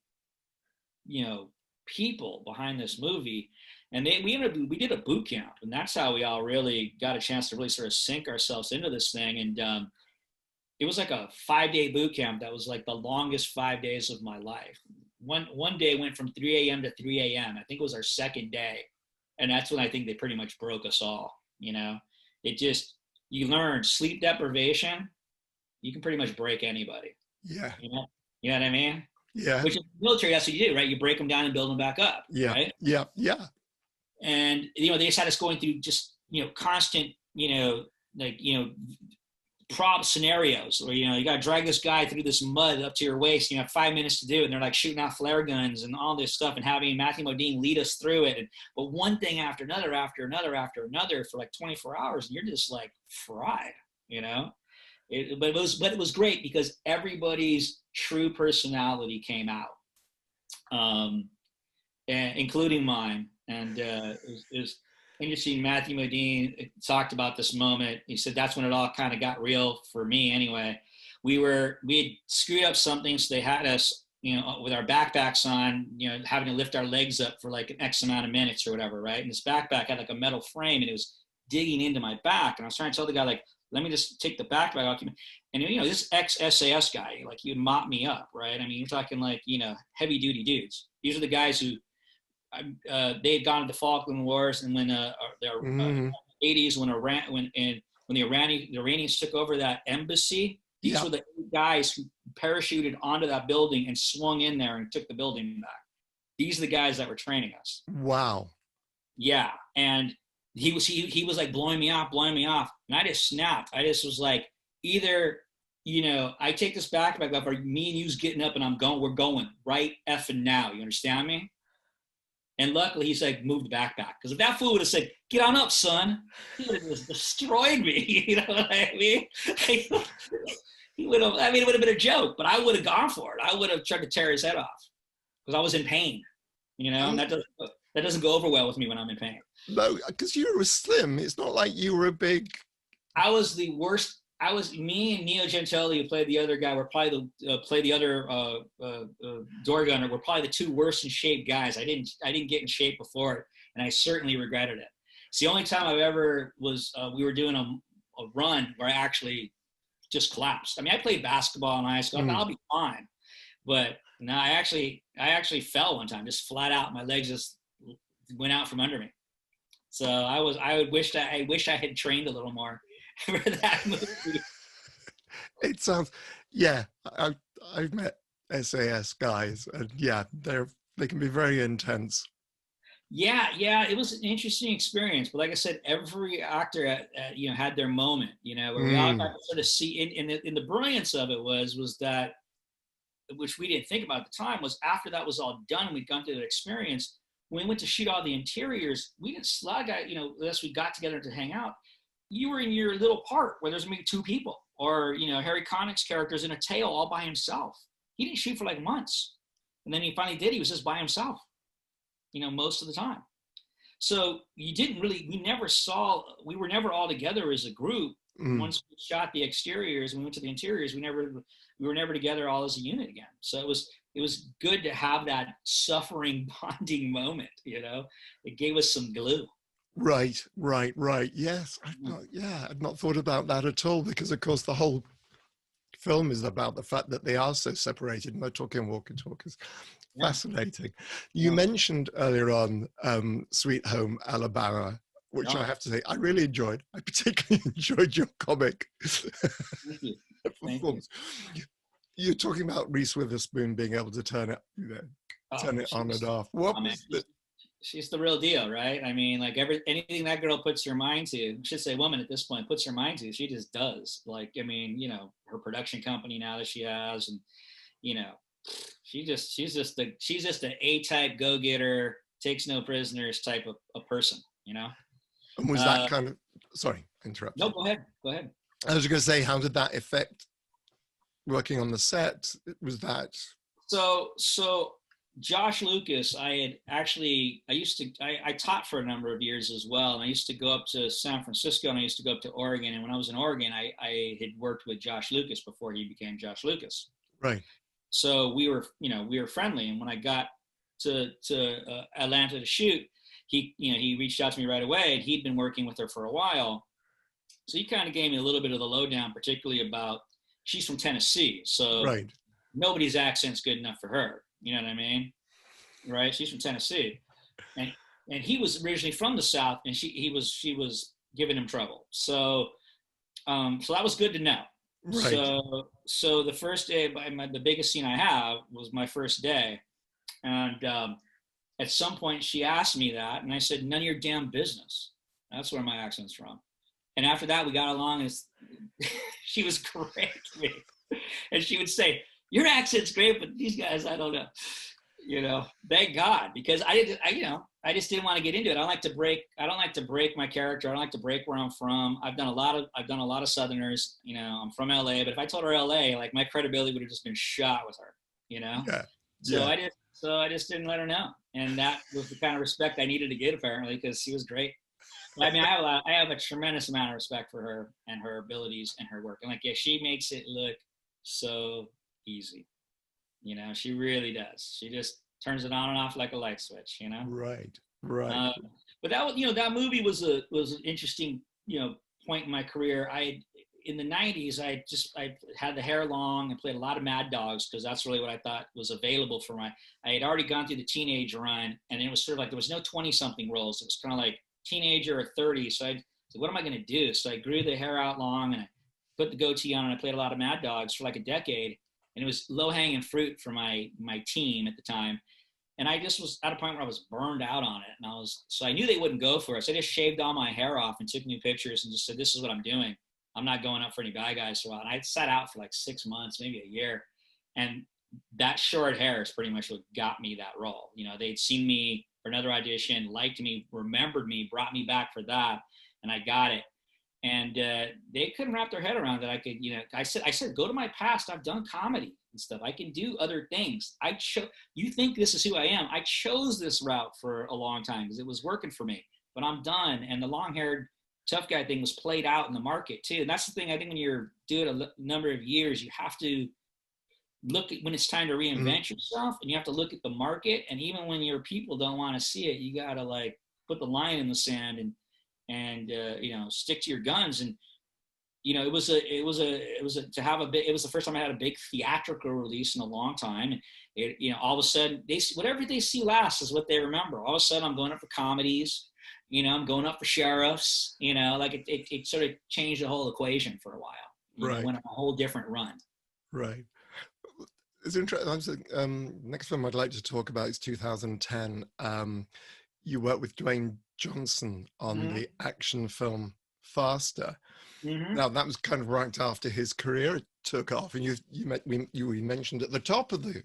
you know, people behind this movie. And we did a boot camp, and that's how we all really got a chance to really sort of sink ourselves into this thing. And it was like a 5-day boot camp that was like the longest 5 days of my life. One day went from 3 a.m. to 3 a.m. I think it was our second day. And that's when I think they pretty much broke us all, you know. It just, you learn sleep deprivation, you can pretty much break anybody. Yeah. You know what I mean? Yeah. Which is military, that's what you do, right? You break them down and build them back up. Yeah. Right? Yeah. And, you know, they just had us going through just, you know, constant, you know, like, you know, scenarios where, you know, you got to drag this guy through this mud up to your waist. You have 5 minutes to do it. And they're like shooting out flare guns and all this stuff and having Matthew Modine lead us through it. But one thing after another for like 24 hours. And you're just like fried, you know, but it was great because everybody's true personality came out, including mine. And it was interesting. Matthew Modine talked about this moment. He said that's when it all kind of got real for me anyway. We had screwed up something, so they had us, you know, with our backpacks on, you know, having to lift our legs up for like an X amount of minutes or whatever, right? And this backpack had like a metal frame and it was digging into my back. And I was trying to tell the guy, like, let me just take the backpack off. And, you know, this ex-SAS guy, like, he would mop me up, right? I mean, you're talking like, you know, heavy duty dudes. These are the guys who, they had gone to the Falkland Wars, and when the 80s, when the Iranians took over that embassy, these were the guys who parachuted onto that building and swung in there and took the building back. These are the guys that were training us. Wow. Yeah, and he was like blowing me off, and I just snapped. I just was like, either, you know, I take this backpack up, or me and you's getting up and we're going right effing now. You understand me? And luckily, he's like, move the backpack. Because if that fool would have said, get on up, son, he would have just destroyed me. You know what I mean? He would have, I mean, it would have been a joke, but I would have gone for it. I would have tried to tear his head off because I was in pain, you know, and that doesn't go over well with me when I'm in pain. No, because you were slim. It's not like you were a big. I was the worst. Me and Neo Gentili, who played the other guy, were probably the other door gunner, were probably the 2 worst in shape guys. I didn't get in shape before it, and I certainly regretted it. It's the only time I've ever we were doing a run where I actually just collapsed. I mean, I played basketball in high school. I thought I'll be fine, but no, I actually fell one time, just flat out. My legs just went out from under me. So I wish I had trained a little more for that movie. It sounds, yeah. I've met SAS guys, and yeah, they can be very intense. Yeah, it was an interesting experience. But like I said, every actor you know, had their moment, you know, where we all got to sort of see. And the brilliance of it was that, which we didn't think about at the time, was after that was all done, we'd gone through that experience. When we went to shoot all the interiors, we didn't slug out, you know, unless we got together to hang out. You were in your little part where there's maybe 2 people, or, you know, Harry Connick's character's in a tail all by himself. He didn't shoot for like months. And then he finally did. He was just by himself, you know, most of the time. So we were never all together as a group. Once we shot the exteriors and we went to the interiors, we were never together all as a unit again. So it was good to have that suffering bonding moment, you know. It gave us some glue. Right. Yes, I'd not thought about that at all, because of course the whole film is about the fact that they are so separated and they're talking walkie-talkies. Yeah. Fascinating. You mentioned earlier on Sweet Home Alabama, which I have to say I really enjoyed. I particularly enjoyed your comic Thank you. Thank performance. You're talking about Reese Witherspoon being able to turn it, turn it on and off. What was the... She's the real deal, right? I mean, like anything that girl puts her mind to, I should say woman at this point, puts her mind to, she just does. Like, I mean, you know, her production company now that she has, and you know, she's just an A-type go-getter, takes no prisoners type of a person, you know. And was that kind of... Sorry, interrupt. No, go ahead. I was going to say, how did that affect working on the set? Was that... So Josh Lucas, I taught for a number of years as well. And I used to go up to San Francisco and I used to go up to Oregon. And when I was in Oregon, I had worked with Josh Lucas before he became Josh Lucas. Right. So we were friendly. And when I got to Atlanta to shoot, he reached out to me right away, and he'd been working with her for a while. So he kind of gave me a little bit of the lowdown, particularly about, she's from Tennessee. So right. Nobody's accent's good enough for her. You know what I mean? Right? She's from Tennessee, and he was originally from the South, and she was giving him trouble. So that was good to know. Right. So the first day, the biggest scene I have was my first day, and at some point she asked me that, and I said, "None of your damn business." That's where my accent's from. And after that, we got along. As she was great to me, and she would say, "Your accent's great, but these guys, I don't know." You know, thank God, because I just didn't want to get into it. I don't like to break my character. I don't like to break where I'm from. I've done a lot of Southerners. You know, I'm from LA, but if I told her LA, like, my credibility would have just been shot with her. You know. Yeah. So I just didn't let her know, and that was the kind of respect I needed to get, apparently, because she was great. I mean, I have a tremendous amount of respect for her and her abilities and her work. And like, yeah, she makes it look so easy. You know, she really does. She just turns it on and off like a light switch, you know? Right. But that movie was an interesting, point in my career. In the 90s, I had the hair long and played a lot of Mad Dogs, because that's really what I thought was available for I had already gone through the teenage run, and it was sort of like, there was no 20-something roles. It was kind of like teenager or 30. So I said, what am I going to do? So I grew the hair out long, and I put the goatee on, and I played a lot of Mad Dogs for like a decade. And it was low-hanging fruit for my team at the time. And I just was at a point where I was burned out on it. And so I knew they wouldn't go for it. So I just shaved all my hair off and took new pictures and just said, this is what I'm doing. I'm not going up for any guys for a while. And I sat out for like 6 months, maybe a year. And that short hair is pretty much what got me that role. You know, they'd seen me for another audition, liked me, remembered me, brought me back for that. And I got it. And they couldn't wrap their head around that I could, I said, go to my past. I've done comedy and stuff. I can do other things. You think this is who I am. I chose this route for a long time because it was working for me, but I'm done. And the long-haired tough guy thing was played out in the market too. And that's the thing. I think when you're doing a number of years, you have to look at when it's time to reinvent yourself, and you have to look at the market. And even when your people don't want to see it, you got to like put the line in the sand and stick to your guns. And it was the first time I had a big theatrical release in a long time. And all of a sudden whatever they see last is what they remember. All of a sudden I'm going up for comedies, I'm going up for sheriffs, it sort of changed the whole equation for a while. Right. Went on a whole different run. Right. It's interesting. Next film I'd like to talk about is 2010. You worked with Dwayne Johnson on the action film Faster. Now that was kind of right after his career took off, and you mentioned at the top of the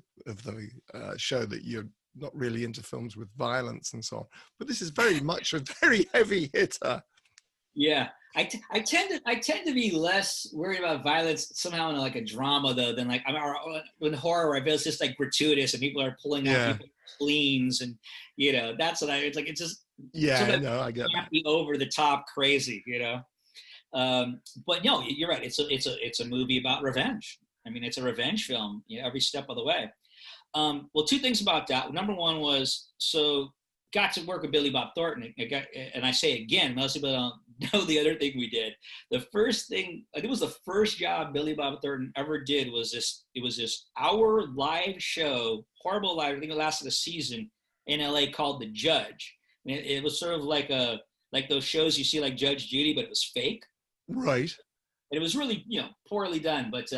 show that you're not really into films with violence and so on. But this is very much a very heavy hitter. Yeah, I tend to be less worried about violence somehow in like a drama though than like in horror where I feel it's just like gratuitous and people are pulling out people's spleens and that's what it's like. It's just I get that. Be over the top crazy, but no, you're right. It's a movie about revenge. I mean, it's a revenge film, every step of the way. Well, two things about that. Number one was, so got to work with Billy Bob Thornton. And I say again, most people don't know the other thing we did. The first thing, I think it was the first job Billy Bob Thornton ever did was this. It was this hour live show, horrible live. I think it lasted a season in LA called The Judge. And it was sort of like those shows you see like Judge Judy, but it was fake. Right. And it was really, poorly done. But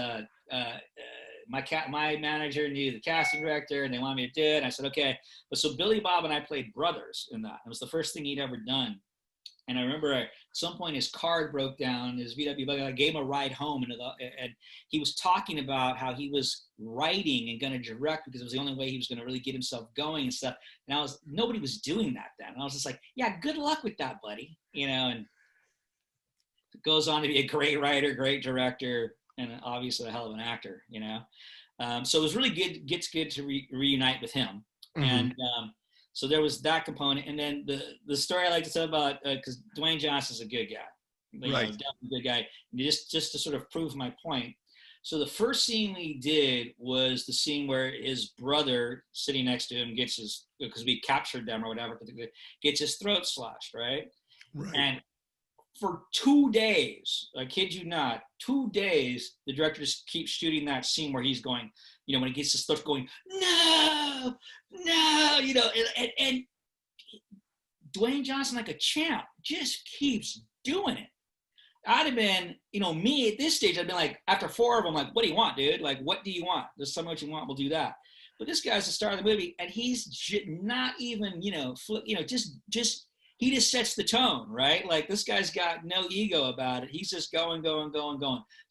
my manager knew the casting director, and they wanted me to do it. And I said, okay. But so Billy Bob and I played brothers in that. It was the first thing he'd ever done. And I remember at some point his car broke down, his VW bug. I gave him a ride home, and he was talking about how he was writing and going to direct because it was the only way he was going to really get himself going and stuff. And nobody was doing that then. And I was just like, yeah, good luck with that, buddy. And goes on to be a great writer, great director, and obviously a hell of an actor, So it was really good to reunite with him. Mm-hmm. And so there was that component. And then the story I like to tell about, because Dwayne Johnson's a good guy, right. Definitely a good guy. And just to sort of prove my point. So the first scene we did was the scene where his brother sitting next to him gets because we captured them or whatever, gets his throat slashed, right? Right. And for 2 days, I kid you not, 2 days, the director just keeps shooting that scene where he's going, when he gets his stuff going, no, and Dwayne Johnson, like a champ, just keeps doing it. I'd have been, me at this stage, I'd been like, after 4 of them, like, what do you want, dude? Like, what do you want? There's so much you want, we'll do that. But this guy's the star of the movie, and he's not even, he just sets the tone, right? Like, this guy's got no ego about it. He's just going. So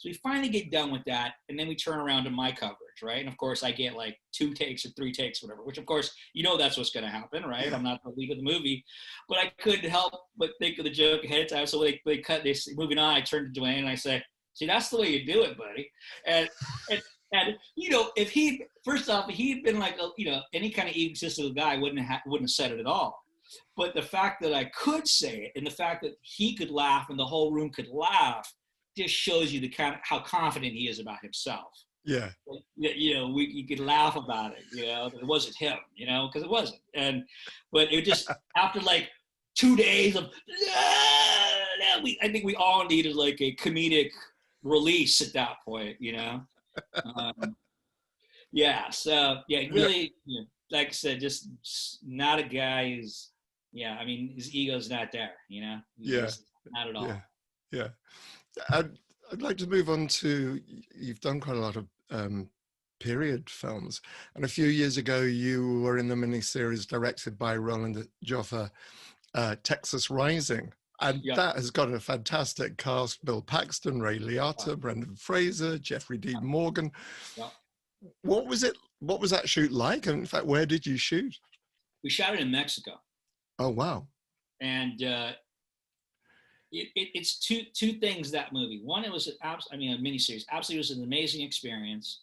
we finally get done with that, and then we turn around to my coverage, right? And of course, I get like 2 takes or 3 takes, whatever, which of course, that's what's going to happen, right? Yeah. I'm not the lead of the movie, but I couldn't help but think of the joke ahead of time. So they cut this, moving on, I turn to Dwayne and I say, see, that's the way you do it, buddy. And if he'd been like, any kind of egotistical guy, wouldn't have said it at all. But the fact that I could say it, and the fact that he could laugh and the whole room could laugh, just shows you how confident he is about himself. Yeah. You could laugh about it. It wasn't him. Because it wasn't. But it just after like 2 days of, I think we all needed like a comedic release at that point. Yeah. So really, like I said, just not a guy who's. Yeah, I mean, his ego's not there, Yeah. Not at all. Yeah. I'd like to move on to, you've done quite a lot of period films. And a few years ago, you were in the miniseries directed by Roland Joffe, Texas Rising. And that has got a fantastic cast: Bill Paxton, Ray Liotta, Brendan Fraser, Jeffrey Dean Morgan. Yeah. What was that shoot like? And in fact, where did you shoot? We shot it in Mexico. Oh, wow. And it's two things, that movie. One, it was a miniseries. Absolutely, it was an amazing experience.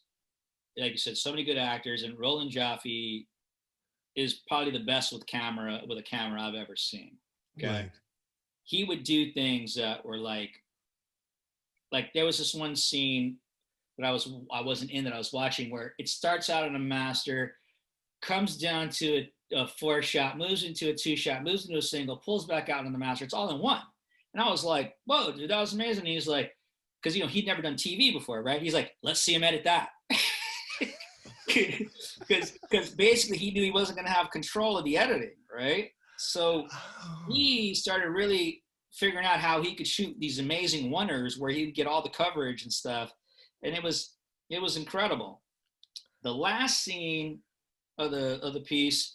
Like you said, so many good actors, and Roland Joffe is probably the best with a camera I've ever seen. Okay. Right. He would do things that were like there was this one scene that I wasn't in, that I was watching, where it starts out in a master, comes down to a 4-shot, moves into a 2-shot, moves into a single, pulls back out in the master. It's all in one. And I was like, whoa, dude, that was amazing. And he's like, because he'd never done TV before, right? He's like, let's see him edit that. Because basically he knew he wasn't going to have control of the editing, right? So he started really figuring out how he could shoot these amazing one-ers where he'd get all the coverage and stuff. And it was incredible. The last scene of the piece,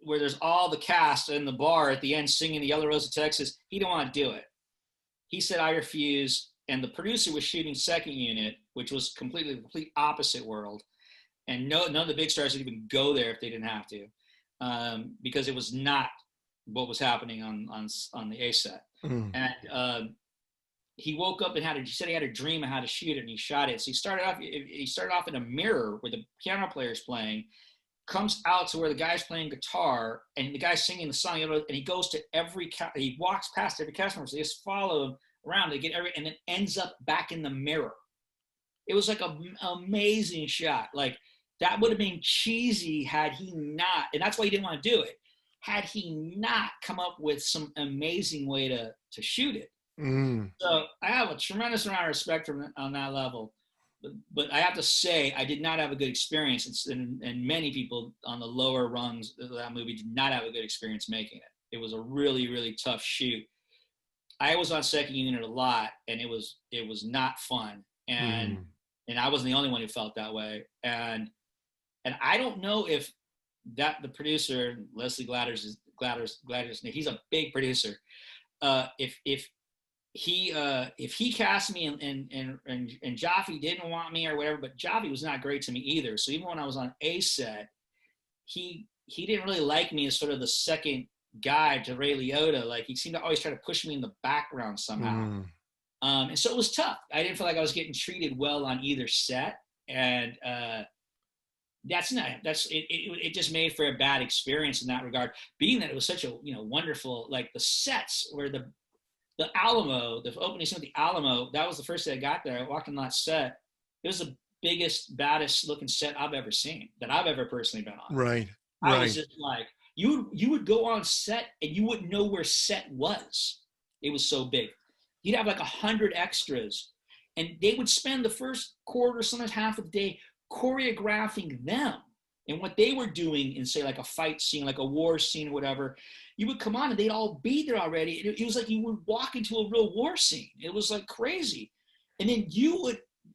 where there's all the cast in the bar at the end singing the Yellow Rose of Texas, he didn't want to do it. He said, I refuse. And the producer was shooting second unit, which was the complete opposite world. And none of the big stars would even go there if they didn't have to, because it was not what was happening on the A set. Mm. And he woke up and he said he had a dream of how to shoot it, and he shot it. So he started off in a mirror where the piano player is playing, comes out to where the guy's playing guitar and the guy's singing the song, and he goes to he walks past every cast member, so they just follow him around, and then ends up back in the mirror. It was like an amazing shot. Like, that would have been cheesy had he not, and that's why he didn't want to do it, had he not come up with some amazing way to shoot it. So I have a tremendous amount of respect on that level. But I have to say, I did not have a good experience, and many people on the lower rungs of that movie did not have a good experience making it. It was a really, really tough shoot. I was on second unit a lot, and it was not fun, and I wasn't the only one who felt that way. And I don't know if the producer, Leslie Gladys, he's a big producer. If he cast me and Jaffe didn't want me or whatever, but Jaffe was not great to me either. So even when I was on a set, he didn't really like me as sort of the second guy to Ray Liotta. Like, he seemed to always try to push me in the background somehow. And so it was tough. I didn't feel like I was getting treated well on either set. And it just made for a bad experience in that regard, being that it was such a, wonderful, like the sets where the Alamo, the opening scene with the Alamo, that was the first day I got there. I walked on that set. It was the biggest, baddest looking set I've ever seen, that I've ever personally been on. Right. I was just like, you would go on set and you wouldn't know where set was. It was so big. You'd have like 100 extras, and they would spend the first quarter, sometimes half of the day, choreographing them and what they were doing in, say, like a fight scene, like a war scene or whatever. You would come on and they'd all be there already. It was like you would walk into a real war scene. It was like crazy. And then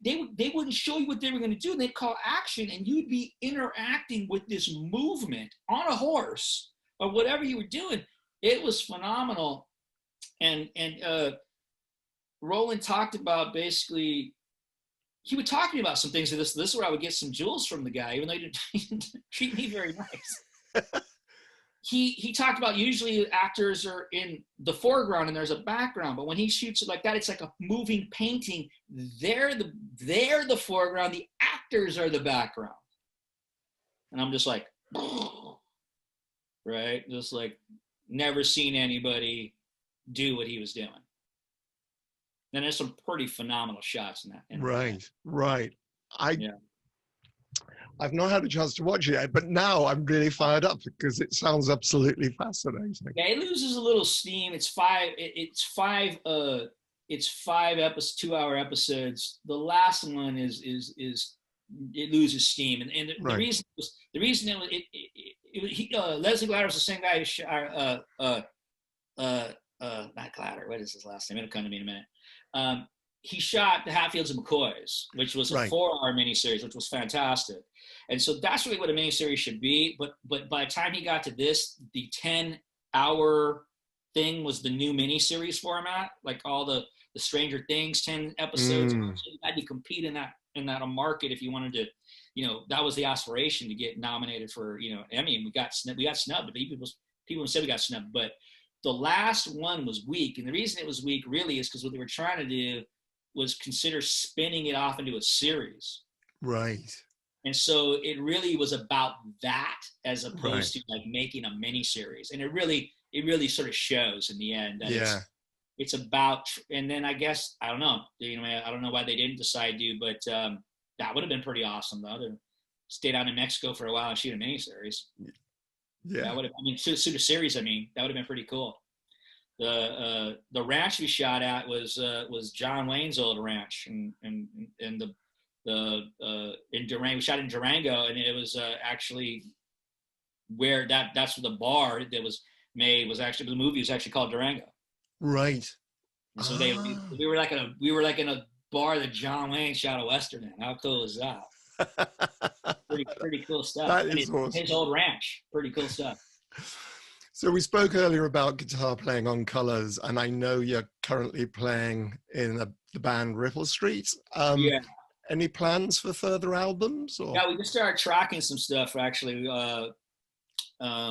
they wouldn't show you what they were going to do. And they'd call action, and you'd be interacting with this movement on a horse or whatever you were doing. It was phenomenal. And Roland talked about, basically, he would talk to me about some things. This is where I would get some jewels from the guy, even though he didn't treat me very nice. He talked about, usually actors are in the foreground and there's a background, but when he shoots it like that, it's like a moving painting. They're the foreground, the actors are the background. And I'm just like, right? Just like, never seen anybody do what he was doing. And there's some pretty phenomenal shots in that. Right. I've not had a chance to watch it yet, but now I'm really fired up because it sounds absolutely fascinating. Yeah, it loses a little steam. It's five 2-hour episodes. The last one is it loses steam, and the reason Leslie Glatter was the same guy who not Glatter. What is his last name? It'll come to me in a minute. He shot The Hatfields and McCoys, which was a 4-hour miniseries, which was fantastic. And so that's really what a miniseries should be. But by the time he got to this, the 10-hour thing was the new miniseries format, like all the Stranger Things 10 episodes. So you had to compete in that market if you wanted to, that was the aspiration, to get nominated for, Emmy. And we got snubbed. People said we got snubbed, but the last one was weak. And the reason it was weak really is because what they were trying to do was consider spinning it off into a series. Right. And so it really was about that, as opposed to like making a mini series. And it really sort of shows in the end that it's about, and then I guess, I don't know, I don't know why they didn't decide to, but that would have been pretty awesome though, to stay down in Mexico for a while and shoot a mini series. Yeah. That would have, shoot a series, that would have been pretty cool. The ranch we shot at was John Wayne's old ranch, and in Durango. We shot in Durango, and it was actually where that's the bar that was made was actually, the movie was actually called Durango. Right. And so we were like in a bar that John Wayne shot a Western in. How cool is that? pretty cool stuff. That is awesome. His old ranch, pretty cool stuff. So we spoke earlier about guitar playing on Colors, and I know you're currently playing in the band Ripple Street. Any plans for further albums? Or? Yeah, we just started tracking some stuff, actually.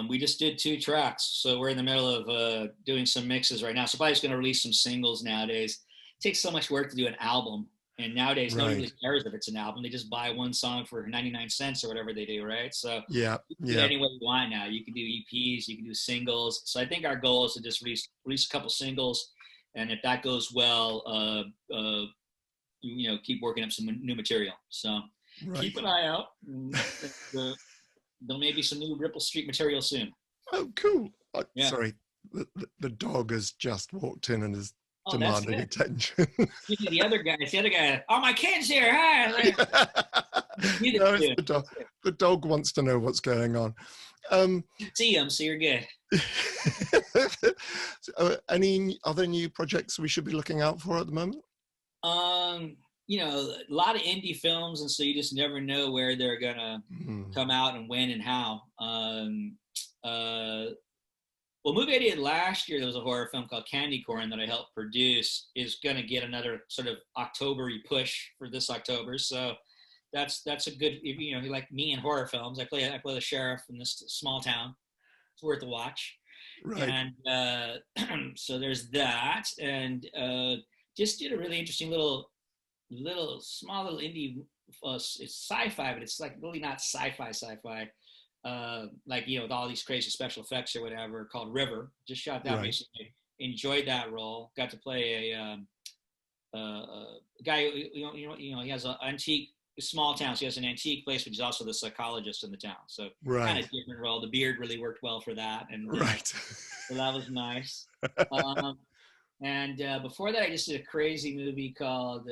We just did 2 tracks, so we're in the middle of doing some mixes right now. So probably just going to release some singles nowadays. It takes so much work to do an album, and nowadays nobody really cares if it's an album. They just buy one song for 99 cents or whatever they do, right? So you can do any way you want now. You can do EPs, you can do singles. So I think our goal is to just release a couple singles, and if that goes well, keep working up some new material. So Keep Right. an eye out. There may be some new Ripple Street material soon. Oh, cool. Yeah. Sorry, the dog has just walked in and is Oh, that's demanding good. attention. Usually the other guy. It's the other guy. Oh, my kid's here. Hi. You No, it's do. the dog. The dog wants to know what's going on. Um, See him, so you're good. any other new projects we should be looking out for at the moment? You know, a lot of indie films, and so you just never know where they're gonna come out and when and how. Well, movie I did last year, there was a horror film called Candy Corn that I helped produce, is going to get another sort of October-y push for this October. So that's a good, you know, you like me in horror films. I play the sheriff in this small town. It's worth a watch. Right. And so there's that, and just did a really interesting little small little indie. It's sci-fi, but it's like really not sci-fi. Like, you know, with all these crazy special effects or whatever, called River. Just shot that recently. Enjoyed that role. Got to play a guy. He has an antique, small town. So he has an antique place, but he's also the psychologist in the town. So kind of different role. The beard really worked well for that, and so that was nice. And before that, I just did a crazy movie called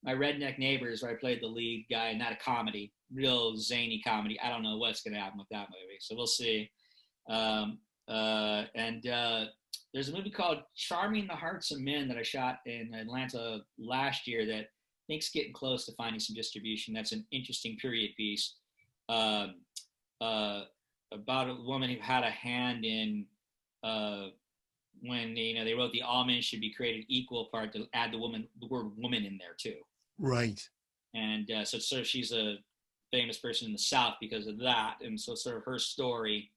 My Redneck Neighbors, where I played the lead guy, not a comedy, real zany comedy. I don't know what's going to happen with that movie, so we'll see. There's a movie called Charming the Hearts of Men that I shot in Atlanta last year that I think's getting close to finding some distribution. That's an interesting period piece about a woman who had a hand in when they wrote the all men should be created equal part to add the word woman in there too. Right. And so sort of she's a famous person in the South because of that, and so sort of her story.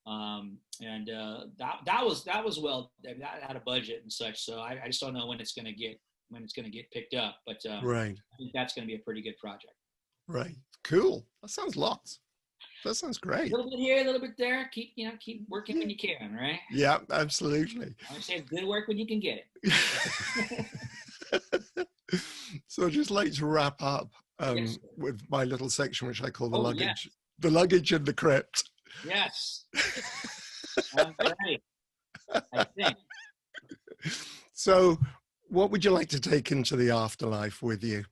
That was well, that had a budget and such. So I just don't know when it's going to get picked up, but I think that's going to be a pretty good project. Right. Cool. That sounds lots. That sounds great. A little bit here, a little bit there. Keep working when you can, right? Yeah, absolutely. I say it's good work when you can get it. So I'd just like to wrap up with my little section, which I call the luggage. Yes. The luggage and the crypt. Yes. I'm ready, I think. So what would you like to take into the afterlife with you?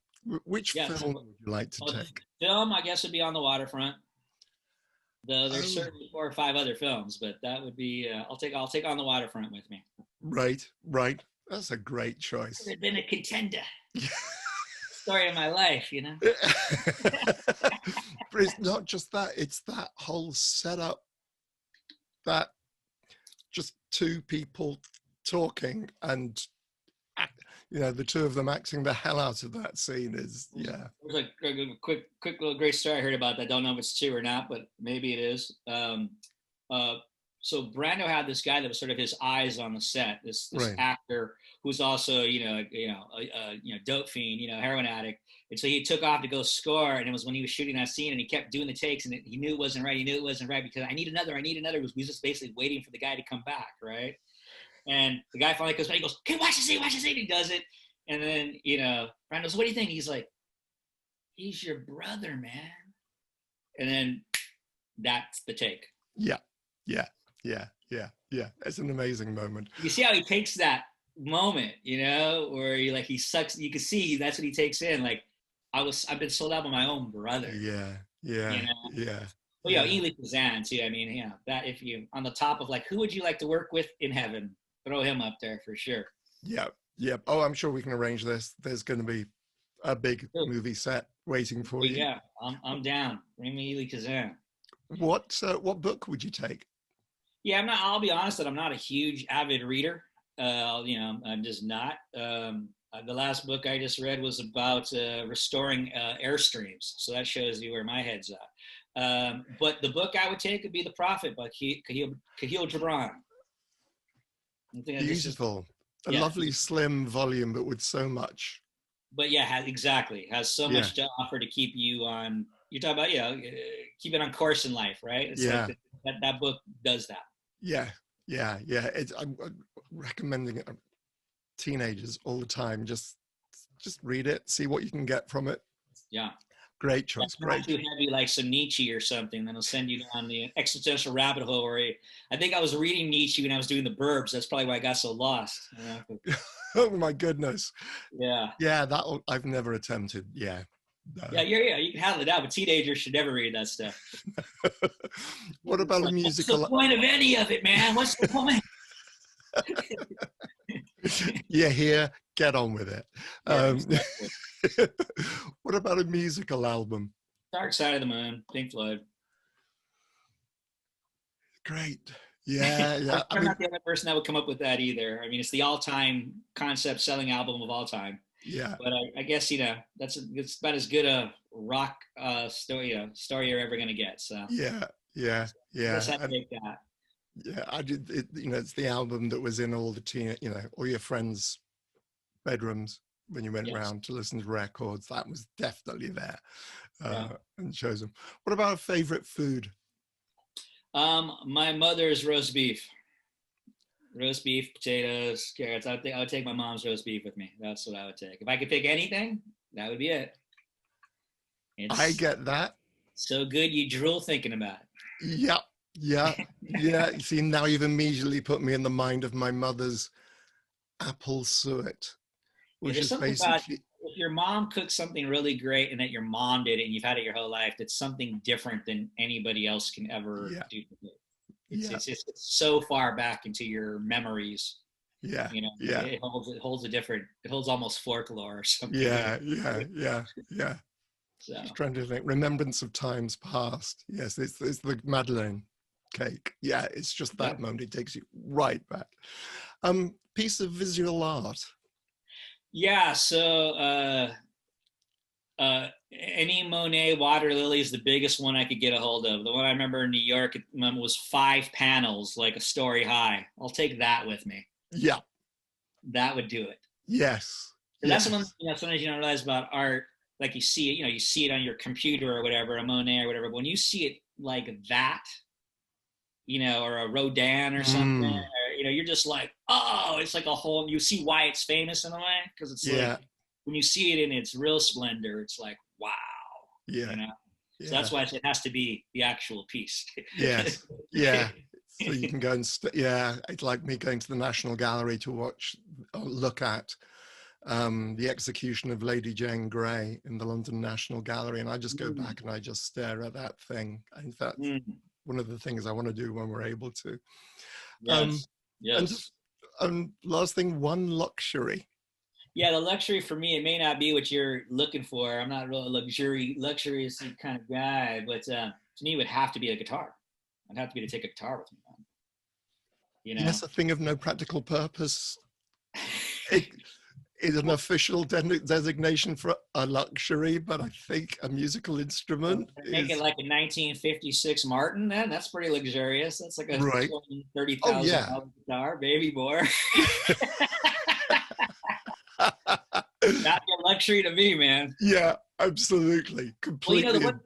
Which film would you like to take? Film, I guess, would be On the Waterfront. Though there's certainly 4 or 5 other films, but that would be I'll take On the Waterfront with me. Right. That's a great choice. I've been a contender. Story of my life, you know. But it's not just that; it's that whole setup. That just 2 people talking, and the 2 of them acting the hell out of that scene is There's a quick little great story I heard about that. Don't know if it's true or not, but maybe it is. So Brando had this guy that was sort of his eyes on the set. This actor who's also a dope fiend, heroin addict. And so he took off to go score, and it was when he was shooting that scene, and he kept doing the takes, and he knew it wasn't right. He knew it wasn't right because I need another. He was just basically waiting for the guy to come back, right? And the guy finally goes back. He goes, "Okay, watch the scene." He does it, and then Brando goes, "What do you think?" He's like, "He's your brother, man." And then that's the take. Yeah. It's an amazing moment. You see how he takes that moment, where he sucks. You can see that's what he takes in. Like, I've been sold out by my own brother. Yeah. Well, Ely Kazan too. I mean, that if you on the top of like, who would you like to work with in heaven? Throw him up there for sure. Yeah. Oh, I'm sure we can arrange this. There's going to be a big movie set waiting for you. Yeah, I'm down. Bring me Ely Kazan. What book would you take? Yeah, I'll be honest that I'm not a huge avid reader. I'm just not. The last book I just read was about restoring airstreams, so that shows you where my head's at. But the book I would take would be The Prophet by Khalil Gibran. Beautiful. A lovely slim volume, but with so much. But has so much to offer to keep you on. You're talking about keep it on course in life, right? It's like that book does that. Yeah. I'm recommending it to teenagers all the time. Just read it, see what you can get from it. Yeah. Great choice. Not Great. too heavy like some Nietzsche or something. Then it'll send you down the existential rabbit hole where I think I was reading Nietzsche when I was doing the Burbs. That's probably why I got so lost. You know? Oh my goodness. Yeah. Yeah, that I've never attempted. Yeah. Yeah, you can handle it out, but teenagers should never read that stuff. What about a like, musical? what's the point of any of it, man? What's the point? You're here, get on with it. Yeah, exactly. What about a musical album? Dark Side of the Moon, Pink Floyd. Great. Yeah, yeah. I'm not the only person that would come up with that either. I mean, it's the all-time concept selling album of all time. Yeah. But I guess, it's about as good a rock story you're ever going to get. So Yeah, yeah, yeah. Let's have to take that. Yeah, I did. It's the album that was in all the all your friends' bedrooms when you went around to listen to records. That was definitely there, and shows them. What about a favorite food? My mother's roast beef, potatoes, carrots. I would take my mom's roast beef with me. That's what I would take. If I could pick anything, that would be it. I get that. So good you drool thinking about it. Yeah, yeah, yeah. See, now you've immediately put me in the mind of my mother's apple suet, which is basically. If your mom cooks something really great and that your mom did it and you've had it your whole life, it's something different than anybody else can ever do. It's so far back into your memories. Yeah. It holds almost folklore or something. Yeah. So. Just trying to think, remembrance of times past. Yes, it's the Madeleine cake. Yeah, it's just that moment. It takes you right back. Piece of visual art. Yeah, so any Monet water lily is the biggest one I could get a hold of. The one I remember in New York was 5 panels, like a story high. I'll take that with me. Yeah. That would do it. Yes. That's the one, sometimes you don't realize about art, like you see it, you see it on your computer or whatever, a Monet or whatever, but when you see it like that, or a Rodin or something, or, you're just like, oh, it's like a whole, you see why it's famous in a way, because it's like, when you see it in its real splendor, it's like, wow. Yeah. So that's why it has to be the actual piece. Yes. Yeah. So you can go and, it's like me going to the National Gallery to look at the execution of Lady Jane Grey in the London National Gallery. And I just go back and I just stare at that thing. In fact, one of the things I want to do when we're able to. Yes. And last thing, one luxury. Yeah, the luxury for me, it may not be what you're looking for. I'm not really a luxurious kind of guy, but to me, it would have to be a guitar. I'd have to be to take a guitar with me, man. Yes, a thing of no practical purpose. It is an official designation for a luxury, but I think a musical instrument Make it like a 1956 Martin, then that's pretty luxurious. That's like a $30,000 guitar, baby boy. Not a luxury to me, man. Yeah, absolutely, completely. Well,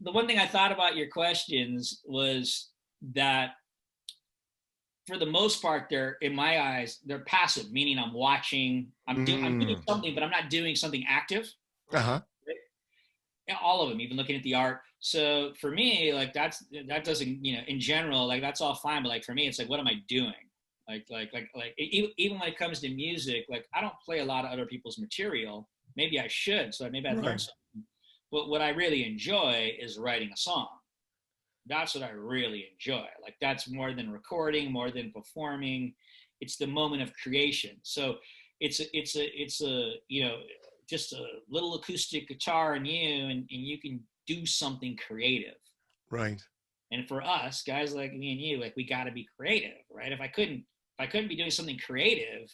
the one thing I thought about your questions was that, for the most part, they're, in my eyes, they're passive, meaning I'm watching, I'm doing something, but I'm not doing something active. Uh-huh. Right? All of them, even looking at the art. So for me, like that doesn't, in general, like that's all fine. But like for me, it's like, what am I doing? Even when it comes to music, like I don't play a lot of other people's material. Maybe I should, so maybe I'd learn something. But what I really enjoy is writing a song. That's what I really enjoy. Like that's more than recording, more than performing. It's the moment of creation. So it's a just a little acoustic guitar and you can do something creative. Right. And for us guys like me and you, like we got to be creative, right? If I couldn't be doing something creative,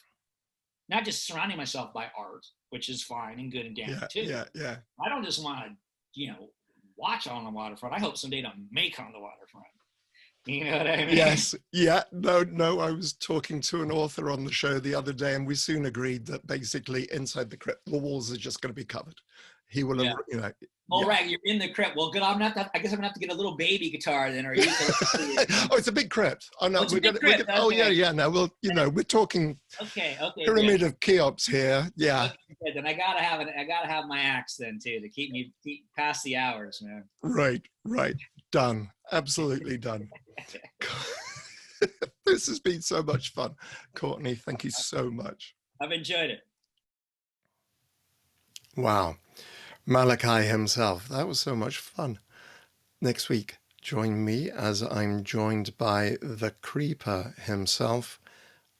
not just surrounding myself by art, which is fine and good and dandy too. Yeah. I don't just want to, watch on the waterfront. I hope someday to make on the waterfront. You know what I mean? Yes. Yeah. No. I was talking to an author on the show the other day, and we soon agreed that basically inside the crypt, the walls are just going to be covered. He will, Yeah. you know. All Yeah. right, you're in the crypt. Well, good. I guess I'm gonna have to get a little baby guitar then, or you can. Oh, it's a big crypt. Oh no, Oh, it's a big crypt. oh yeah, Okay. yeah. No, we're talking Okay. pyramid Good. of Cheops here. Yeah. Okay, good. Then I gotta have my axe then too to keep me past the hours, man. Right. Done. Absolutely done. This has been so much fun. Courtney, thank you so much. I've enjoyed it. Wow. Malachi himself. That was so much fun. Next week, join me as I'm joined by the Creeper himself,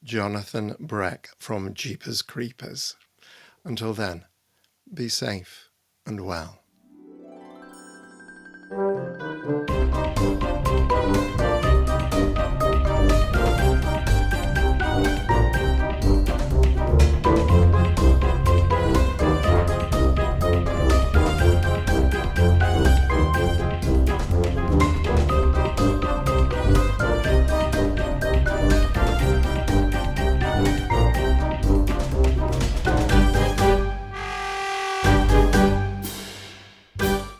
Jonathan Breck from Jeepers Creepers. Until then, be safe and well.